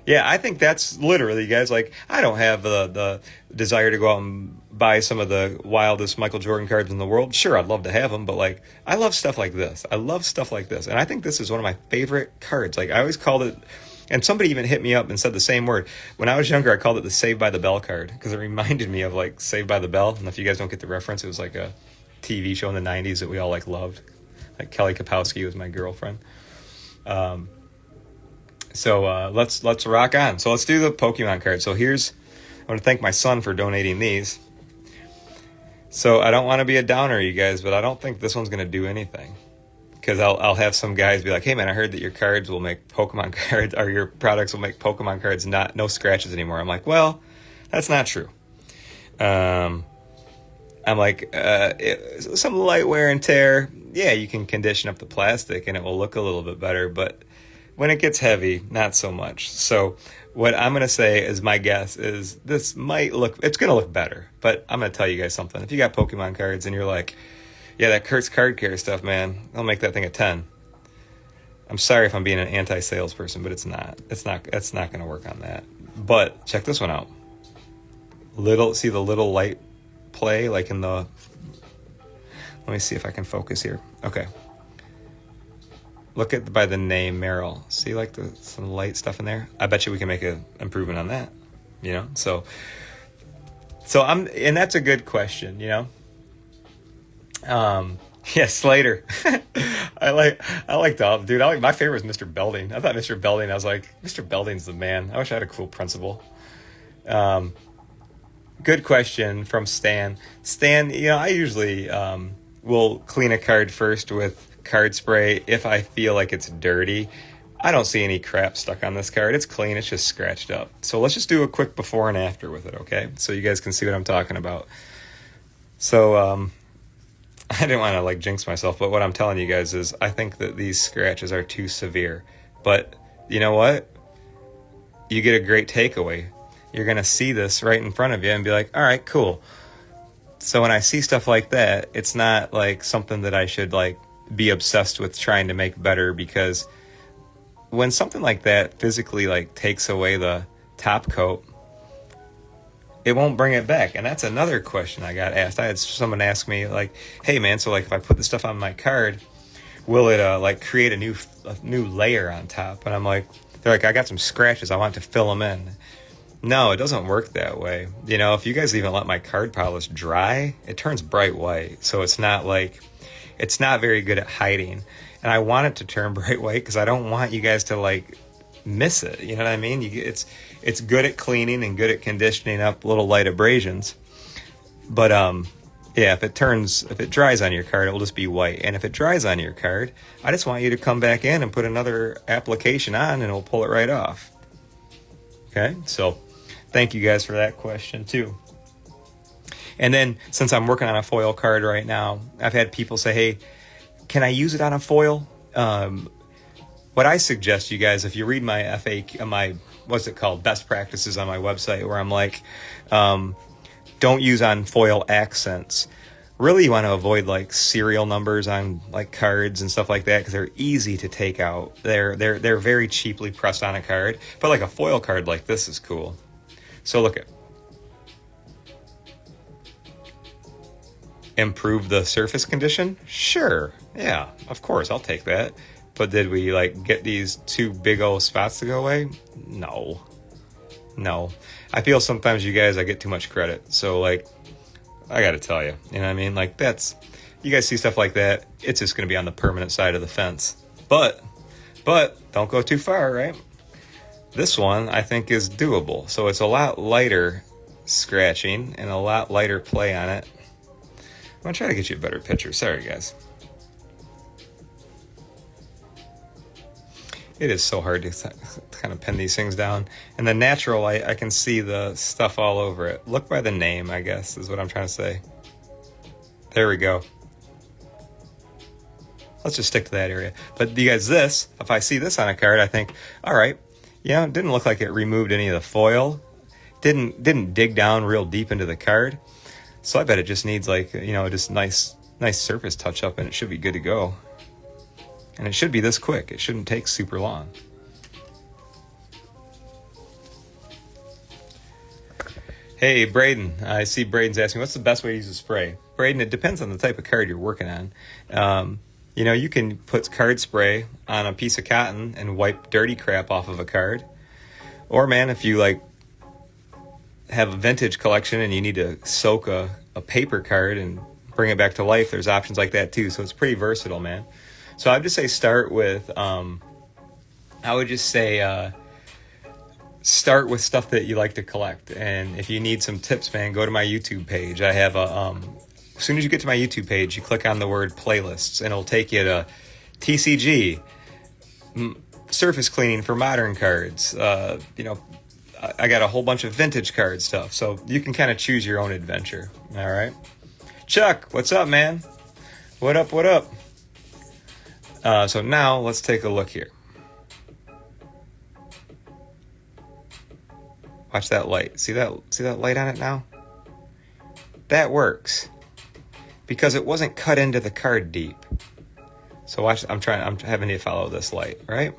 Yeah, I think that's literally, guys, like, I don't have the desire to go out and buy some of the wildest Michael Jordan cards in the world. Sure, I'd love to have them, but, like, I love stuff like this. I love stuff like this. And I think this is one of my favorite cards. Like, I always called it, and somebody even hit me up and said the same word. When I was younger, I called it the Saved by the Bell card because it reminded me of, like, Saved by the Bell. And if you guys don't get the reference, it was, like, a TV show in the 90s that we all, like, loved. Like, Kelly Kapowski was my girlfriend. So let's rock on. So let's do the Pokemon card. So I want to thank my son for donating these. So I don't want to be a downer, you guys, but I don't think this one's going to do anything. Because I'll have some guys be like, hey man, I heard that your cards will make Pokemon cards, or your products will make Pokemon cards no scratches anymore. I'm like, well, that's not true. I'm like, some light wear and tear, yeah, you can condition up the plastic and it will look a little bit better, but when it gets heavy, not so much. So what I'm going to say is my guess is this might look, it's going to look better, but I'm going to tell you guys something. If you got Pokemon cards and you're like, yeah, that Kurt's Card Care stuff, man, I'll make that thing a 10. I'm sorry if I'm being an anti-salesperson, but it's not going to work on that. But check this one out. See the little light play, like in the, let me see if I can focus here. Okay. Look at by the name Meryl. See like some light stuff in there? I bet you we can make an improvement on that. You know? So and that's a good question, you know? Yeah, Slater. I like Dom, dude. My favorite was Mr. Belding. I thought Mr. Belding, I was like, Mr. Belding's the man. I wish I had a cool principal. Good question from Stan. Stan, you know, I usually will clean a card first with card spray if I feel like it's dirty. I don't see any crap stuck on this card. It's clean. It's just scratched up. So let's just do a quick before and after with it, okay? So you guys can see what I'm talking about. So I didn't want to like jinx myself, but what I'm telling you guys is I think that these scratches are too severe. But you know what? You get a great takeaway. You're going to see this right in front of you and be like, all right, cool. So when I see stuff like that, it's not like something that I should like be obsessed with trying to make better, because when something like that physically like takes away the top coat, it won't bring it back. And that's another question I got asked. I had someone ask me like, hey man, so like if I put this stuff on my card, will it like create a new layer on top? And I'm like, they're like, I got some scratches, I want to fill them in. No, it doesn't work that way. You know, if you guys even let my card polish dry, it turns bright white. So it's not very good at hiding. And I want it to turn bright white because I don't want you guys to like miss it. You know what I mean? It's good at cleaning and good at conditioning up little light abrasions. But yeah, if it dries on your card, it will just be white. And if it dries on your card, I just want you to come back in and put another application on and it'll pull it right off. Okay, so thank you guys for that question too. And then since I'm working on a foil card right now, I've had people say, hey, can I use it on a foil? What I suggest you guys, if you read my FAQ, what's it called, best practices on my website, where I'm like, don't use on foil accents. Really, you want to avoid like serial numbers on like cards and stuff like that because they're easy to take out. They're very cheaply pressed on a card, but like a foil card like this is cool. So look at. Improve the surface condition? Sure. Yeah, of course, I'll take that. But did we like get these two big old spots to go away? No. I feel sometimes you guys, I get too much credit. So like I got to tell you. You know what I mean? Like, that's, you guys see stuff like that, it's just going to be on the permanent side of the fence. But don't go too far, right? This one I think is doable. So it's a lot lighter scratching and a lot lighter play on it. I'm going to try to get you a better picture. Sorry, guys. It is so hard to kind of pin these things down. And the natural, I can see the stuff all over it. Look by the name, I guess, is what I'm trying to say. There we go. Let's just stick to that area. But you guys, this, if I see this on a card, I think, all right, it didn't look like it removed any of the foil. Didn't dig down real deep into the card. So I bet it just needs like, just nice surface touch up, and it should be good to go. And it should be this quick. It shouldn't take super long. Hey, Braden. I see Braden's asking, what's the best way to use a spray? Braden, it depends on the type of card you're working on. You can put card spray on a piece of cotton and wipe dirty crap off of a card. Or, man, if you have a vintage collection and you need to soak a paper card and bring it back to life, there's options like that too. So it's pretty versatile, man. So I would just say start with start with stuff that you like to collect. And if you need some tips, man, go to my YouTube page. I have as soon as you get to my YouTube page, you click on the word playlists, and it'll take you to TCG, surface cleaning for modern cards. I got a whole bunch of vintage card stuff, so you can kind of choose your own adventure. All right, Chuck, what's up, man? What up? So now let's take a look here. Watch that light. See that light on it now? That works because it wasn't cut into the card deep. So watch, I'm having you follow this light, right?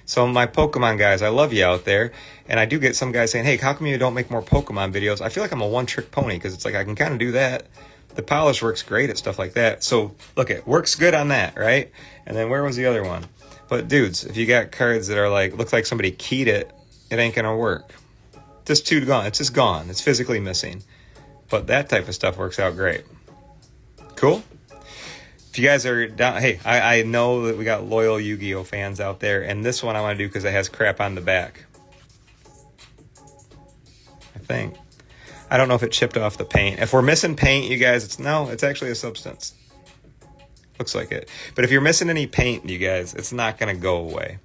So my Pokemon guys, I love you out there. And I do get some guys saying, hey, how come you don't make more Pokemon videos? I feel like I'm a one-trick pony because it's like I can kind of do that. The polish works great at stuff like that. So look, it works good on that, right? And then where was the other one? But dudes, if you got cards that are look like somebody keyed it, it ain't gonna work. Just gone. It's just gone. It's physically missing. But that type of stuff works out great. Cool? If you guys are down, hey, I know that we got loyal Yu-Gi-Oh fans out there, and this one I want to do because it has crap on the back. I think. I don't know if it chipped off the paint. If we're missing paint, you guys, it's actually a substance. Looks like it. But if you're missing any paint, you guys, it's not going to go away,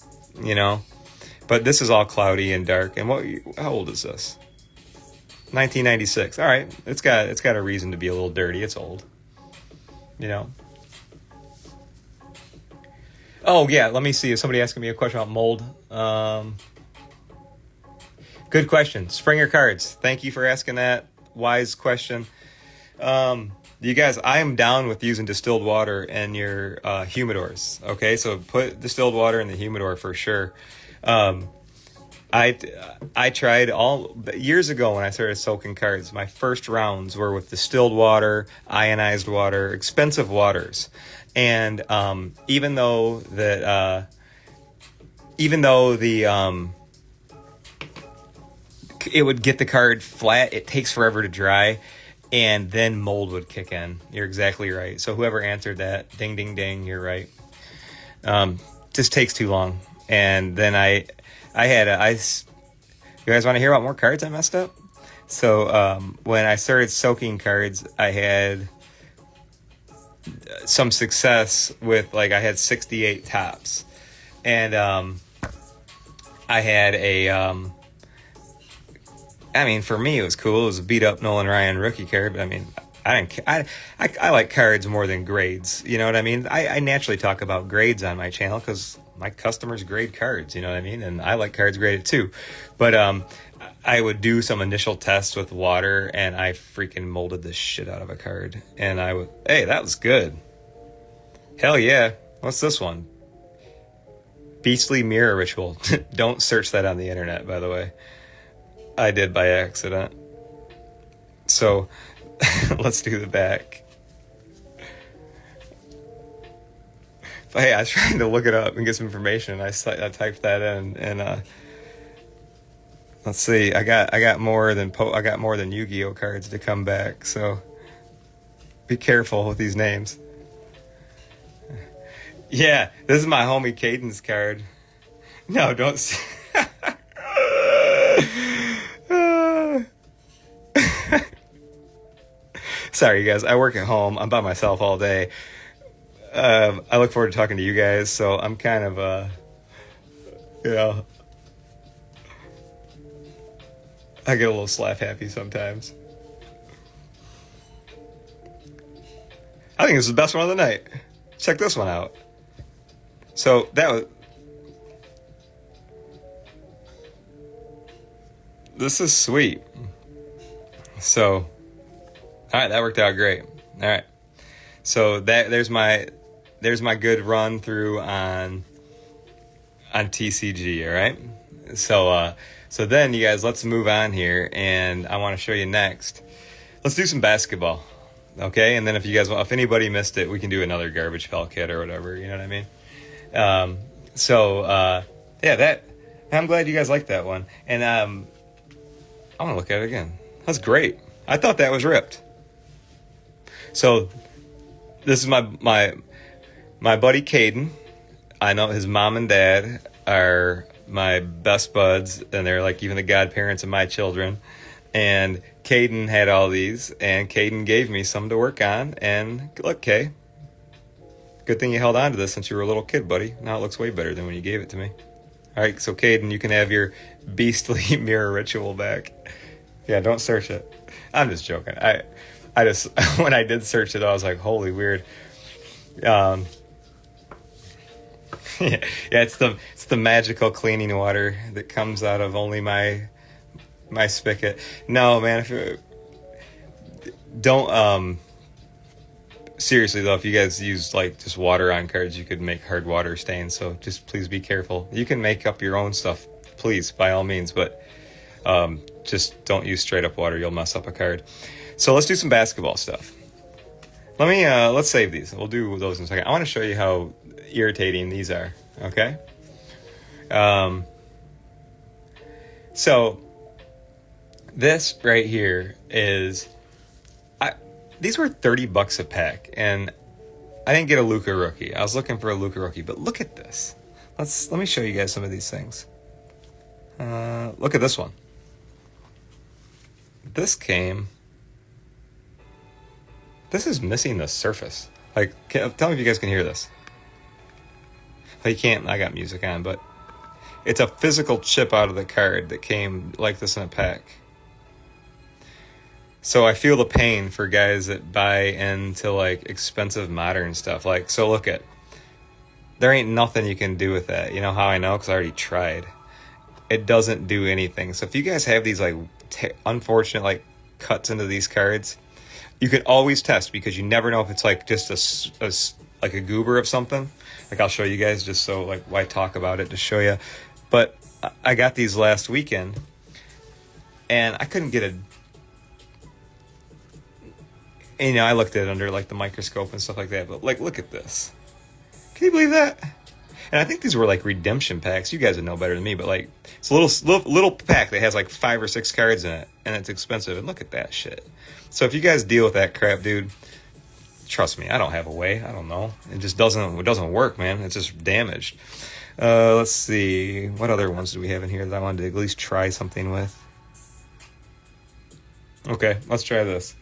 But this is all cloudy and dark. And how old is this? 1996. All right. It's got a reason to be a little dirty. It's old. Oh, yeah. Let me see. Is somebody asking me a question about mold? Good question. Springer cards. Thank you for asking that wise question. You guys, I am down with using distilled water in your humidors. Okay, so put distilled water in the humidor for sure. I tried years ago when I started soaking cards. My first rounds were with distilled water, ionized water, expensive waters, and even though the it would get the card flat, it takes forever to dry, and then mold would kick in. You're exactly right. So whoever answered that, ding, ding, ding, you're right. Just takes too long. And then you guys want to hear about more cards I messed up? So when I started soaking cards, I had some success with, I had 68 tops. And I had for me, it was cool. It was a beat up Nolan Ryan rookie card. But I like cards more than grades. You know what I mean? I naturally talk about grades on my channel because my customers grade cards. You know what I mean? And I like cards graded too. But I would do some initial tests with water, and I freaking molded the shit out of a card. And hey, that was good. Hell yeah. What's this one? Beastly Mirror Ritual. Don't search that on the internet, by the way. I did by accident. So let's do the back. But hey, I was trying to look it up and get some information. I typed that in, and let's see. I got more than Yu-Gi-Oh cards to come back. So Be careful with these names. Yeah, this is my homie Caden's card. No, don't. Sorry, you guys. I work at home. I'm by myself all day. I look forward to talking to you guys, so I'm kind of, you know, I get a little slap happy sometimes. I think this is the best one of the night. Check this one out. So this is sweet. So, all right, that worked out great. All right. So there's my good run through on TCG, all right? So then you guys, let's move on here, and I want to show you next. Let's do some basketball. Okay? And then if anybody missed it, we can do another garbage pail kit or whatever, you know what I mean? Yeah, I'm glad you guys liked that one. And I want to look at it again. That's great. I thought that was ripped. So this is my buddy Caden. I know his mom and dad are my best buds, and they're like even the godparents of my children. And Caden had all these, and Caden gave me some to work on. And look, Kay, good thing you held on to this since you were a little kid, buddy. Now it looks way better than when you gave it to me. All right, so Caden, you can have your beastly mirror ritual back. Yeah, don't search it. I'm just joking. I just when I did search it, I was like, holy weird. Yeah, it's the magical cleaning water that comes out of only my spigot. No, man, don't seriously though, if you guys use like just water on cards, you could make hard water stains, so just please be careful. You can make up your own stuff, please, by all means, but just don't use straight up water. You'll mess up a card. So let's do some basketball stuff. Let's save these. We'll do those in a second. I want to show you how irritating these are, okay? So this right here is these were $30 a pack, and I didn't get a Luka rookie. I was looking for a Luka rookie, but look at this. Let me show you guys some of these things. Look at this one. This is missing the surface. Like, tell me if you guys can hear this. Well, you can't. I got music on, but it's a physical chip out of the card that came like this in a pack. So I feel the pain for guys that buy into like expensive modern stuff. Like, so look at, there ain't nothing you can do with that. You know how I know? Because I already tried. It doesn't do anything. So if you guys have these like unfortunate like cuts into these cards, you can always test, because you never know if it's like just like a goober of something. Like, I'll show you guys just so like why talk about it to show you. But I got these last weekend, and I couldn't get you know, I looked at it under like the microscope and stuff like that, but like, look at this. Can you believe that? And I think these were like redemption packs. You guys would know better than me, but like, it's a little pack that has like 5 or 6 cards in it, and it's expensive. And look at that shit. So if you guys deal with that crap, dude, trust me, I don't have a way. I don't know. It doesn't work, man. It's just damaged. Let's see. What other ones do we have in here that I wanted to at least try something with? Okay, let's try this.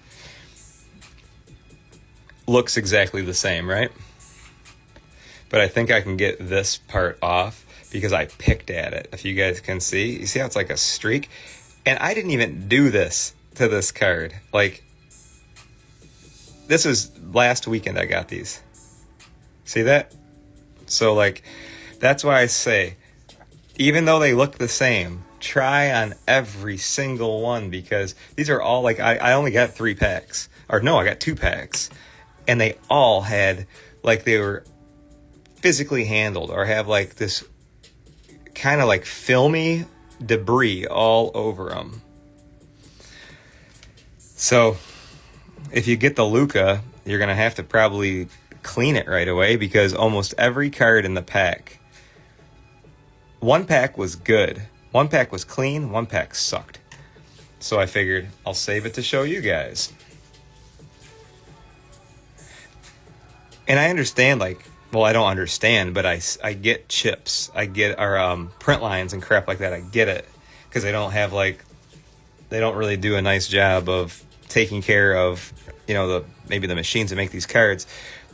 Looks exactly the same, right? But I think I can get this part off because I picked at it. If you guys can see, you see how it's like a streak? And I didn't even do this to this card. Like, this is last weekend I got these. See that? So like, that's why I say, even though they look the same, try on every single one, because these are all like, I only got 3 packs. Or no, I got 2 packs. And they all had, like, they were physically handled or have like this kind of like filmy debris all over them. So if you get the Luka, you're going to have to probably clean it right away, because almost every card in the pack, one pack was good, one pack was clean, one pack sucked. So I figured I'll save it to show you guys. And I understand, like, well, I don't understand, but I get chips. I get our print lines and crap like that. I get it. Because they don't have, like, they don't really do a nice job of taking care of, maybe the machines that make these cards.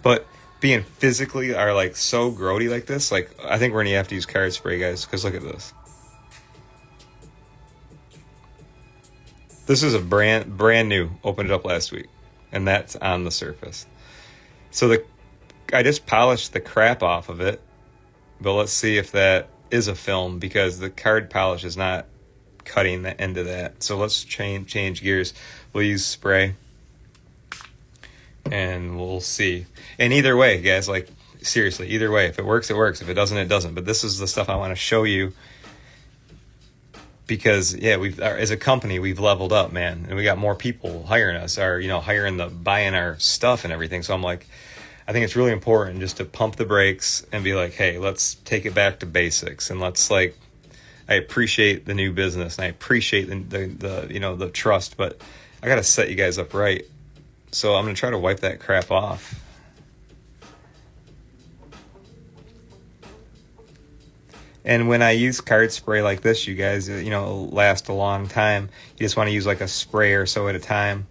But being physically are, like, so grody like this, like, I think we're going to have to use card spray, guys, because look at this. This is a brand new, opened it up last week, and that's on the surface. So I just polished the crap off of it, but let's see if that is a film, because the card polish is not cutting the end of that. So let's change gears. We'll use spray, and we'll see. And either way, guys, like, seriously, either way, if it works, it works. If it doesn't, it doesn't. But this is the stuff I want to show you, because as a company, we've leveled up, man, and we got more people hiring us, or buying our stuff and everything. So I'm like, I think it's really important just to pump the brakes and be like, hey, let's take it back to basics, and let's, like, I appreciate the new business, and I appreciate the trust, but I got to set you guys up right. So I'm going to try to wipe that crap off. And when I use card spray like this, you guys, it'll last a long time. You just want to use like a spray or so at a time.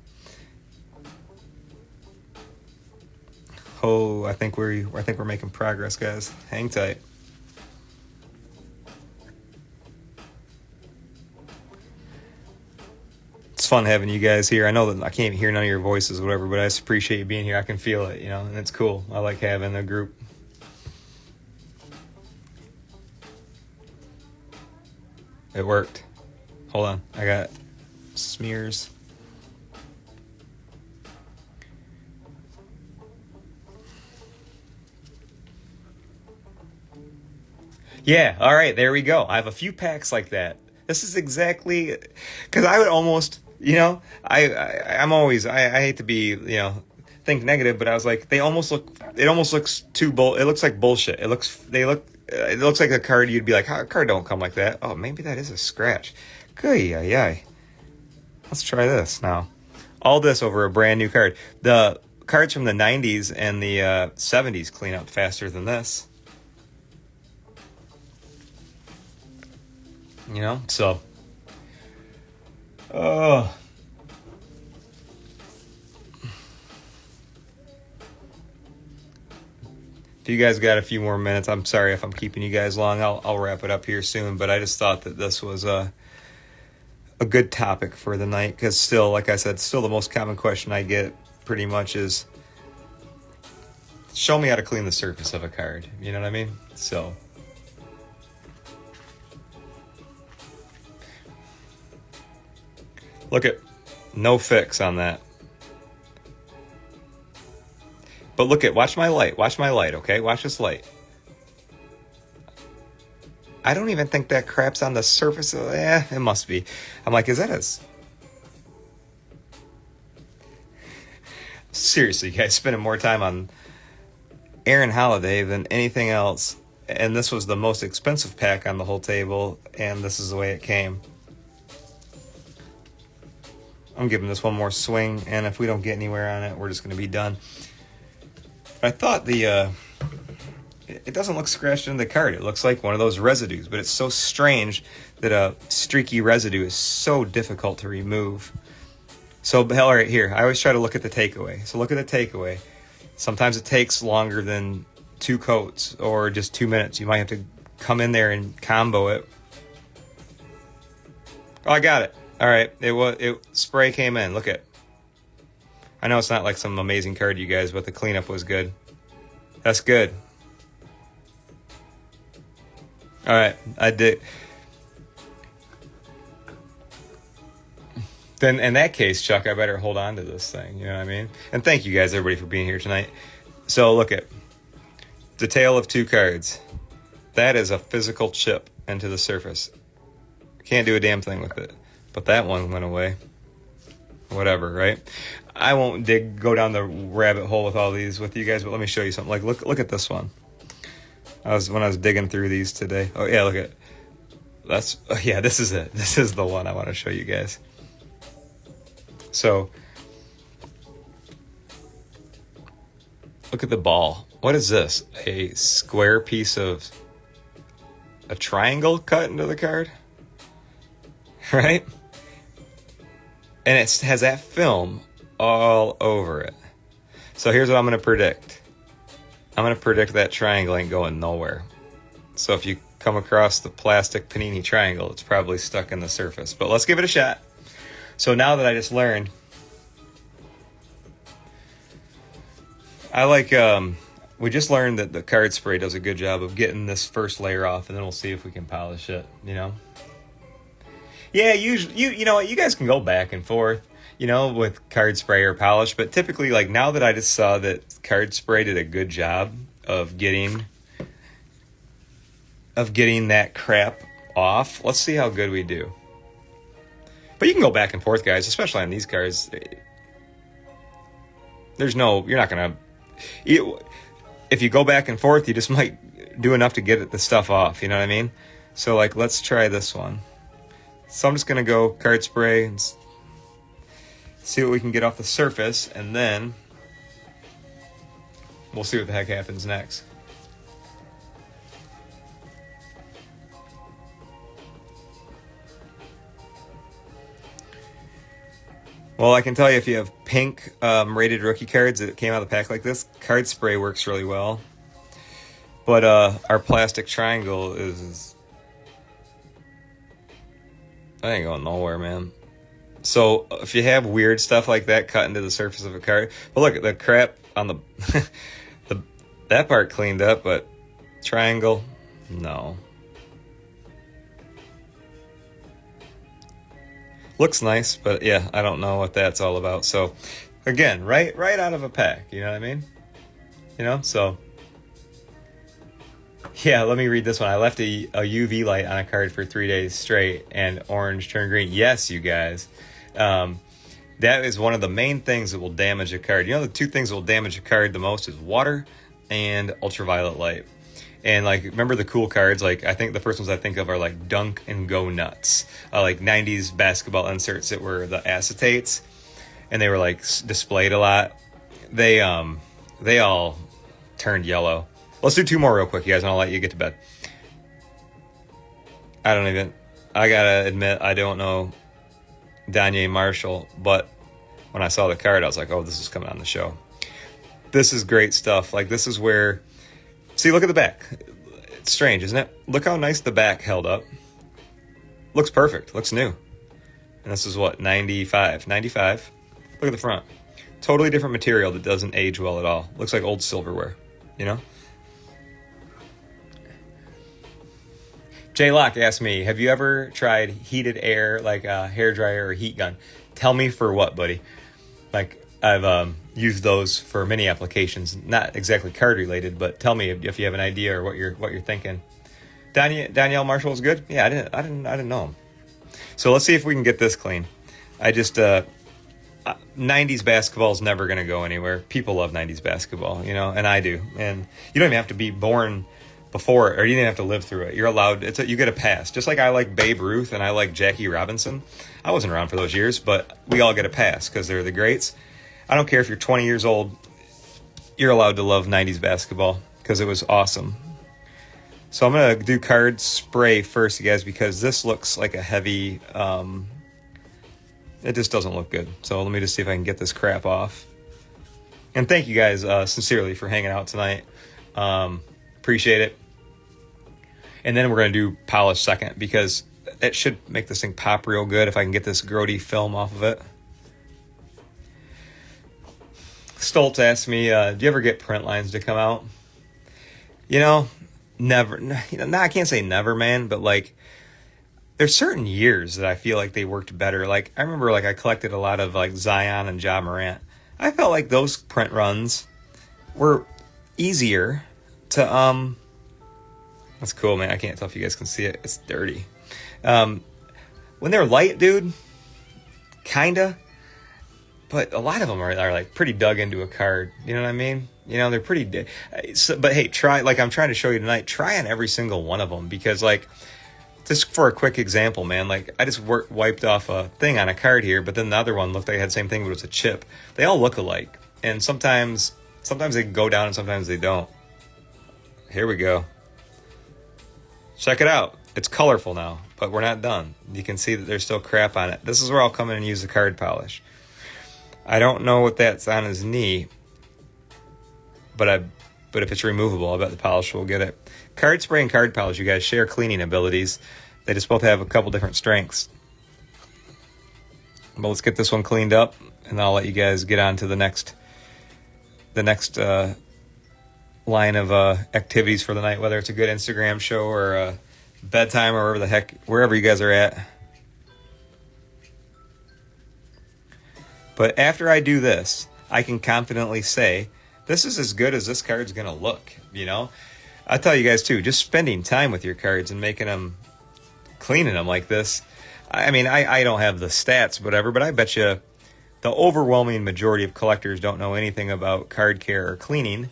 Oh, I think we're making progress, guys. Hang tight. It's fun having you guys here. I know that I can't hear none of your voices or whatever, but I just appreciate you being here. I can feel it, and it's cool. I like having a group. It worked. Hold on. I got smears. Yeah, all right, there we go. I have a few packs like that. This is exactly, because I would almost, I'm always, I hate to be, think negative, but I was like, it almost looks it looks like bullshit. It looks like a card you'd be like, a card don't come like that. Oh, maybe that is a scratch. Good. Let's try this now. All this over a brand new card. The cards from the 90s and the 70s clean up faster than this. So. Oh. If you guys got a few more minutes, I'm sorry if I'm keeping you guys long. I'll wrap it up here soon, but I just thought that this was a good topic for the night, because still, like I said, still the most common question I get pretty much is, show me how to clean the surface of a card. You know what I mean? So, look at, no fix on that. But watch my light, okay? Watch this light. I don't even think that crap's on the surface. It must be. I'm like, is that seriously, guys, spending more time on Aaron Holiday than anything else. And this was the most expensive pack on the whole table, and this is the way it came. I'm giving this one more swing, and if we don't get anywhere on it, we're just going to be done. I thought it doesn't look scratched into the card. It looks like one of those residues, but it's so strange that a streaky residue is so difficult to remove. So, all right, here, I always try to look at the takeaway. So look at the takeaway. Sometimes it takes longer than 2 coats or just 2 minutes. You might have to come in there and combo it. Oh, I got it. All right, spray came in. Look at. I know it's not like some amazing card, you guys, but the cleanup was good. That's good. All right, I did. Then in that case, Chuck, I better hold on to this thing. You know what I mean? And thank you guys, everybody, for being here tonight. So look at the tale of 2 cards. That is a physical chip into the surface. Can't do a damn thing with it. But that one went away. Whatever, right? I won't go down the rabbit hole with all these with you guys, but let me show you something. Like, look at this one. When I was digging through these today. Oh yeah, look at. This is it. This is the one I want to show you guys. So Look at the ball. What is this? A square piece of a triangle cut into the card? Right? And it has that film all over it. So here's what I'm going to predict. I'm going to predict that triangle ain't going nowhere. So if you come across the plastic Panini triangle, it's probably stuck in the surface. But let's give it a shot. So now that I just learned, we just learned that the card spray does a good job of getting this first layer off, and then we'll see if we can polish it, you know? Yeah, usually, you know what, you guys can go back and forth, you know, with card spray or polish, but typically, like, now that I just saw that card spray did a good job of getting that crap off, let's see how good we do. But you can go back and forth, guys, especially on these cards. You're not going to... If you go back and forth, you just might do enough to get the stuff off, you know what I mean? So, like, let's try this one. So I'm just going to go card spray and see what we can get off the surface, and then we'll see what the heck happens next. Well, I can tell you, if you have pink rated rookie cards that came out of the pack like this, card spray works really well. But our plastic triangle is... I ain't going nowhere, man. So if you have weird stuff like that cut into the surface of a card... But look at the crap on the... that part cleaned up, but triangle, no. Looks nice, but yeah, I don't know what that's all about. So, again, right out of a pack, you know what I mean? You know, so... Yeah, let me read this one. I left a UV light on a card for 3 days straight, and orange turned green. Yes, you guys. That is one of the main things that will damage a card. You know, the two things that will damage a card the most is water and ultraviolet light. And, like, remember the cool cards? Like, I think the first ones I think of are, like, Dunk and Go Nuts. Like, 90s basketball inserts that were the acetates. And they were, like, displayed a lot. They all turned yellow. Let's do two more real quick, you guys, and I'll let you get to bed. I gotta admit, I don't know Danye Marshall, but when I saw the card, I was like, oh, this is coming on the show. This is great stuff. Like, this is where... See, look at the back. It's strange, isn't it? Look how nice the back held up. Looks perfect. Looks new. And this is what, 95? 95? Look at the front. Totally different material that doesn't age well at all. Looks like old silverware, you know? Jay Locke asked me, have you ever tried heated air, like a hairdryer or a heat gun? Tell me for what, buddy? Like, I've used those for many applications, not exactly card related, but tell me if you have an idea or what you're thinking. Danielle Marshall is good? Yeah, I didn't know him. So let's see if we can get this clean. 90s basketball is never going to go anywhere. People love 90s basketball, you know, and I do. And you don't even have to be born before it, or you didn't have to live through it. You're allowed. You get a pass. Just like I like Babe Ruth and I like Jackie Robinson. I wasn't around for those years, but we all get a pass because they're the greats. I don't care if you're 20 years old. You're allowed to love 90s basketball because it was awesome. So I'm going to do card spray first, you guys, because this looks like a heavy... it just doesn't look good. So let me just see if I can get this crap off. And thank you guys sincerely for hanging out tonight. Appreciate it. And then we're going to do polish second because it should make this thing pop real good if I can get this grody film off of it. Stoltz asked me, do you ever get print lines to come out? You know, never. You know, I can't say never, man, but like there's certain years that I feel like they worked better. Like I remember like I collected a lot of like Zion and Ja Morant. I felt like those print runs were easier to that's cool, man. I can't tell if you guys can see it. It's dirty. When they're light, dude, kinda. But a lot of them are like pretty dug into a card. You know what I mean? You know, they're pretty... but hey, try, like I'm trying to show you tonight, try on every single one of them. Because like, just for a quick example, man, like I just wiped off a thing on a card here, but then the other one looked like it had the same thing, but it was a chip. They all look alike. And sometimes Sometimes they go down and sometimes they don't. Here we go. Check it out. It's colorful now, but we're not done. You can see that there's still crap on it. This is where I'll come in and use the card polish. I don't know what that's on his knee, but if it's removable, I bet the polish will get it. Card spray and card polish, you guys share cleaning abilities. They just both have a couple different strengths. But let's get this one cleaned up, and I'll let you guys get on to the next line of activities for the night, whether it's a good Instagram show or bedtime or wherever you guys are at. But after I do this, I can confidently say, this is as good as this card's going to look, you know? I'll tell you guys too, just spending time with your cards and cleaning them like this. I mean, I don't have the stats, whatever, but I bet you the overwhelming majority of collectors don't know anything about card care or cleaning,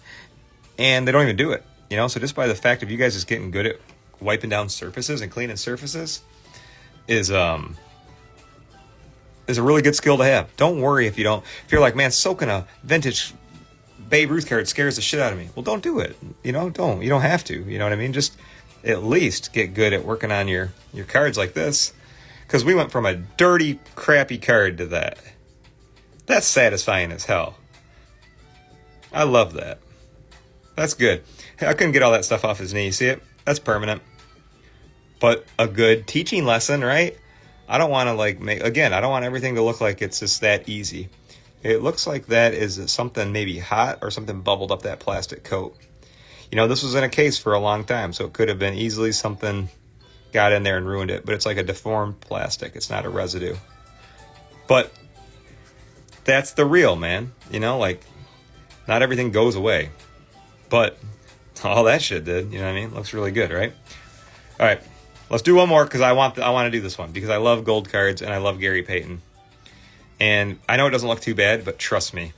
and they don't even do it, you know? So just by the fact of you guys just getting good at wiping down surfaces and cleaning surfaces is a really good skill to have. Don't worry if you're like, man, soaking a vintage Babe Ruth card scares the shit out of me. Well, don't do it. You know, you don't have to. You know what I mean? Just at least get good at working on your cards like this. Because we went from a dirty, crappy card to that. That's satisfying as hell. I love that. That's good. I couldn't get all that stuff off his knee. See it? That's permanent. But a good teaching lesson, right? I don't want to I don't want everything to look like it's just that easy. It looks like that is something maybe hot or something bubbled up that plastic coat. You know, this was in a case for a long time, so it could have been easily something got in there and ruined it. But it's like a deformed plastic. It's not a residue. But that's the real, man. You know, like, not everything goes away. But all that shit did, you know what I mean? Looks really good, right? All right, let's do one more because I want to do this one because I love gold cards and I love Gary Payton. And I know it doesn't look too bad, but trust me,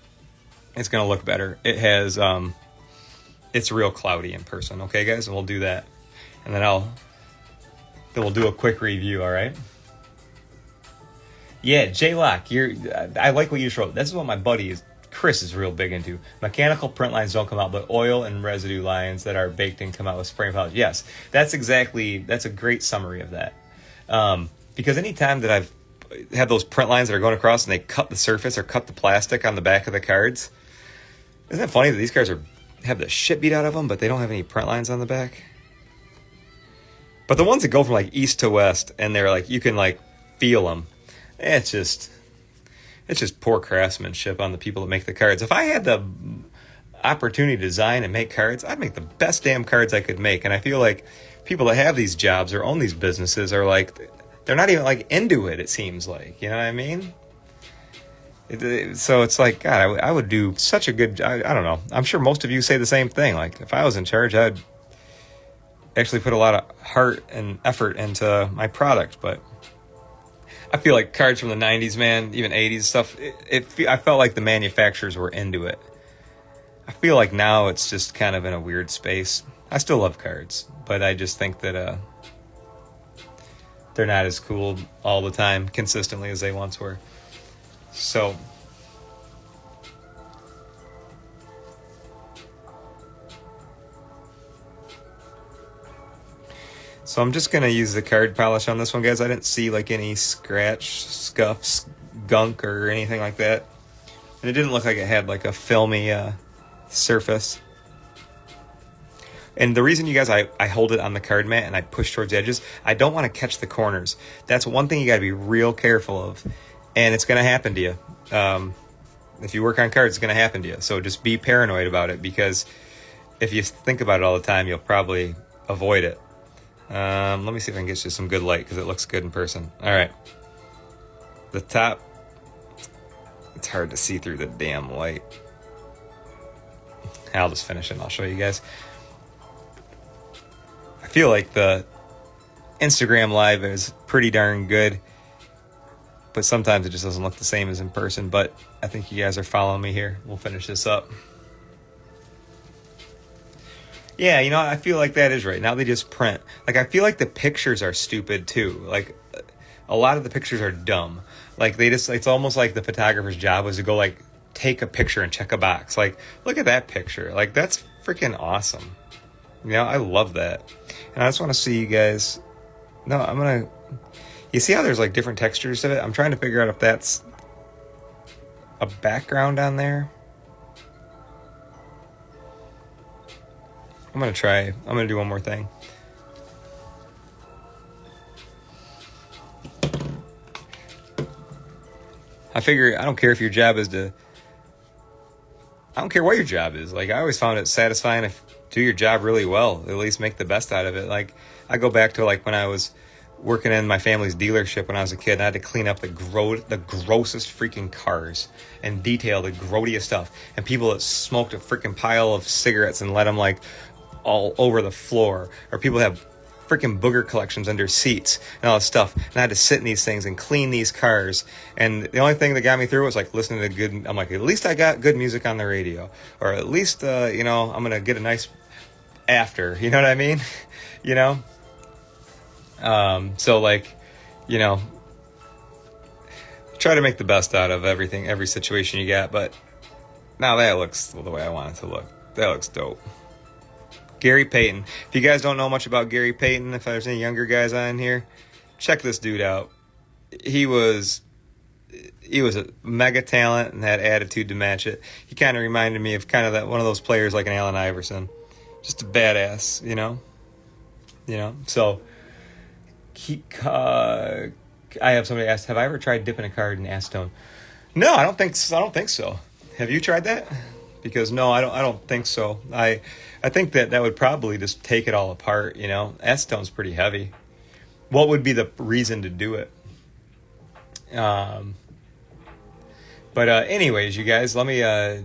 it's going to look better. It has, it's real cloudy in person. Okay, guys? And we'll do that. And then we'll do a quick review, all right? Yeah, J-Lock, I like what you just wrote. This is what my buddy Chris is real big into. Mechanical print lines don't come out, but oil and residue lines that are baked in come out with spray and polish. Yes, that's a great summary of that. Because anytime that I've have those print lines that are going across and they cut the surface or cut the plastic on the back of the cards. Isn't it funny that these cards have the shit beat out of them, but they don't have any print lines on the back? But the ones that go from like east to west and they're like, you can like feel them. It's just poor craftsmanship on the people that make the cards. If I had the opportunity to design and make cards, I'd make the best damn cards I could make. And I feel like people that have these jobs or own these businesses are like, they're not even like into it seems like, you know what I mean? So it's like, God, I would do such a good, I don't know. I'm sure most of you say the same thing. Like, if I was in charge, I'd actually put a lot of heart and effort into my product. But I feel like cards from the 90s, man, even 80s stuff, I felt like the manufacturers were into it. I feel like now it's just kind of in a weird space. I still love cards, but I just think that they're not as cool all the time consistently as they once were. So I'm just going to use the card polish on this one, guys. I didn't see like any scratch, scuffs, gunk, or anything like that. And it didn't look like it had like a filmy surface. And the reason, you guys, I hold it on the card mat and I push towards the edges, I don't want to catch the corners. That's one thing you got to be real careful of. And it's going to happen to you. If you work on cards, it's going to happen to you. So just be paranoid about it, because if you think about it all the time, you'll probably avoid it. Let me see if I can get you some good light, because it looks good in person. All right. The top, it's hard to see through the damn light. I'll just finish it and I'll show you guys. I feel like the Instagram live is pretty darn good, but sometimes it just doesn't look the same as in person. But I think you guys are following me here. We'll finish this up. Yeah, you know, I feel like that is right. Now they just print. Like, I feel like the pictures are stupid too. Like, a lot of the pictures are dumb. Like, it's almost like the photographer's job was to go like take a picture and check a box. Like, look at that picture. Like, that's freaking awesome. You know, I love that. And I just want to see you guys. No, I'm going to. You see how there's like different textures of it? I'm trying to figure out if that's a background on there. I'm going to do one more thing. I figure I don't care if your job is to. I don't care what your job is. Like, I always found it satisfying if do your job really well. At least make the best out of it. Like, I go back to like when I was working in my family's dealership when I was a kid, and I had to clean up the grossest freaking cars and detail the grodiest stuff. And people that smoked a freaking pile of cigarettes and let them like all over the floor, or people that have freaking booger collections under seats and all this stuff. And I had to sit in these things and clean these cars. And the only thing that got me through was like listening to good. I'm like, at least I got good music on the radio, or at least you know, I'm gonna get a nice after. You know what I mean? You know. So like, you know, try to make the best out of everything, every situation you got. But now that looks the way I want it to look. That looks dope. Gary Payton. If you guys don't know much about Gary Payton, if there's any younger guys on here, check this dude out. He was a mega talent and had attitude to match it. He kind of reminded me of kind of that one of those players like an Allen Iverson, just a badass, you know. So I have somebody asked, have I ever tried dipping a card in acetone? No, I don't think so. Have you tried that? Because no, I don't think so. I think that would probably just take it all apart, you know. Acetone's pretty heavy. What would be the reason to do it? But anyways, you guys, let me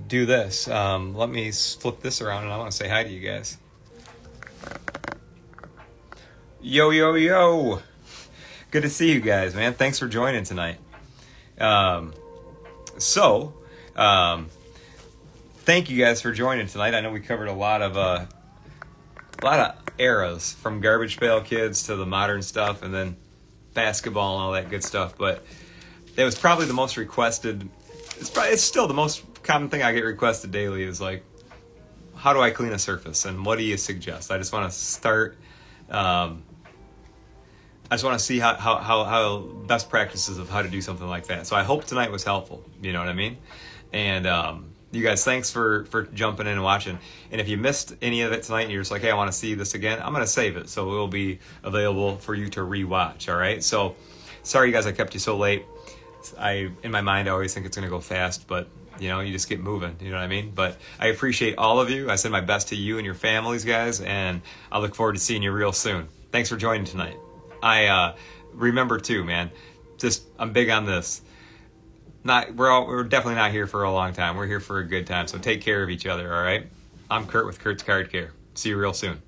do this. Let me flip this around, and I want to say hi to you guys. Yo, yo, yo. Good to see you guys, man. Thanks for joining tonight. Thank you guys for joining tonight. I know we covered a lot of eras, from Garbage Pail Kids to the modern stuff, and then basketball and all that good stuff. But it was probably the most requested. It's still the most common thing I get requested daily is like, how do I clean a surface, and what do you suggest? I just want to start. I just want to see how best practices of how to do something like that. So I hope tonight was helpful. You know what I mean? And you guys, thanks for jumping in and watching. And if you missed any of it tonight and you're just like, hey, I want to see this again, I'm going to save it. So it will be available for you to rewatch. All right. So sorry, you guys, I kept you so late. In my mind, I always think it's going to go fast, but you know, you just get moving. You know what I mean? But I appreciate all of you. I send my best to you and your families, guys. And I look forward to seeing you real soon. Thanks for joining tonight. I remember too, man, I'm big on this. We're definitely not here for a long time. We're here for a good time. So take care of each other. All right. I'm Kurt with Kurt's Card Care. See you real soon.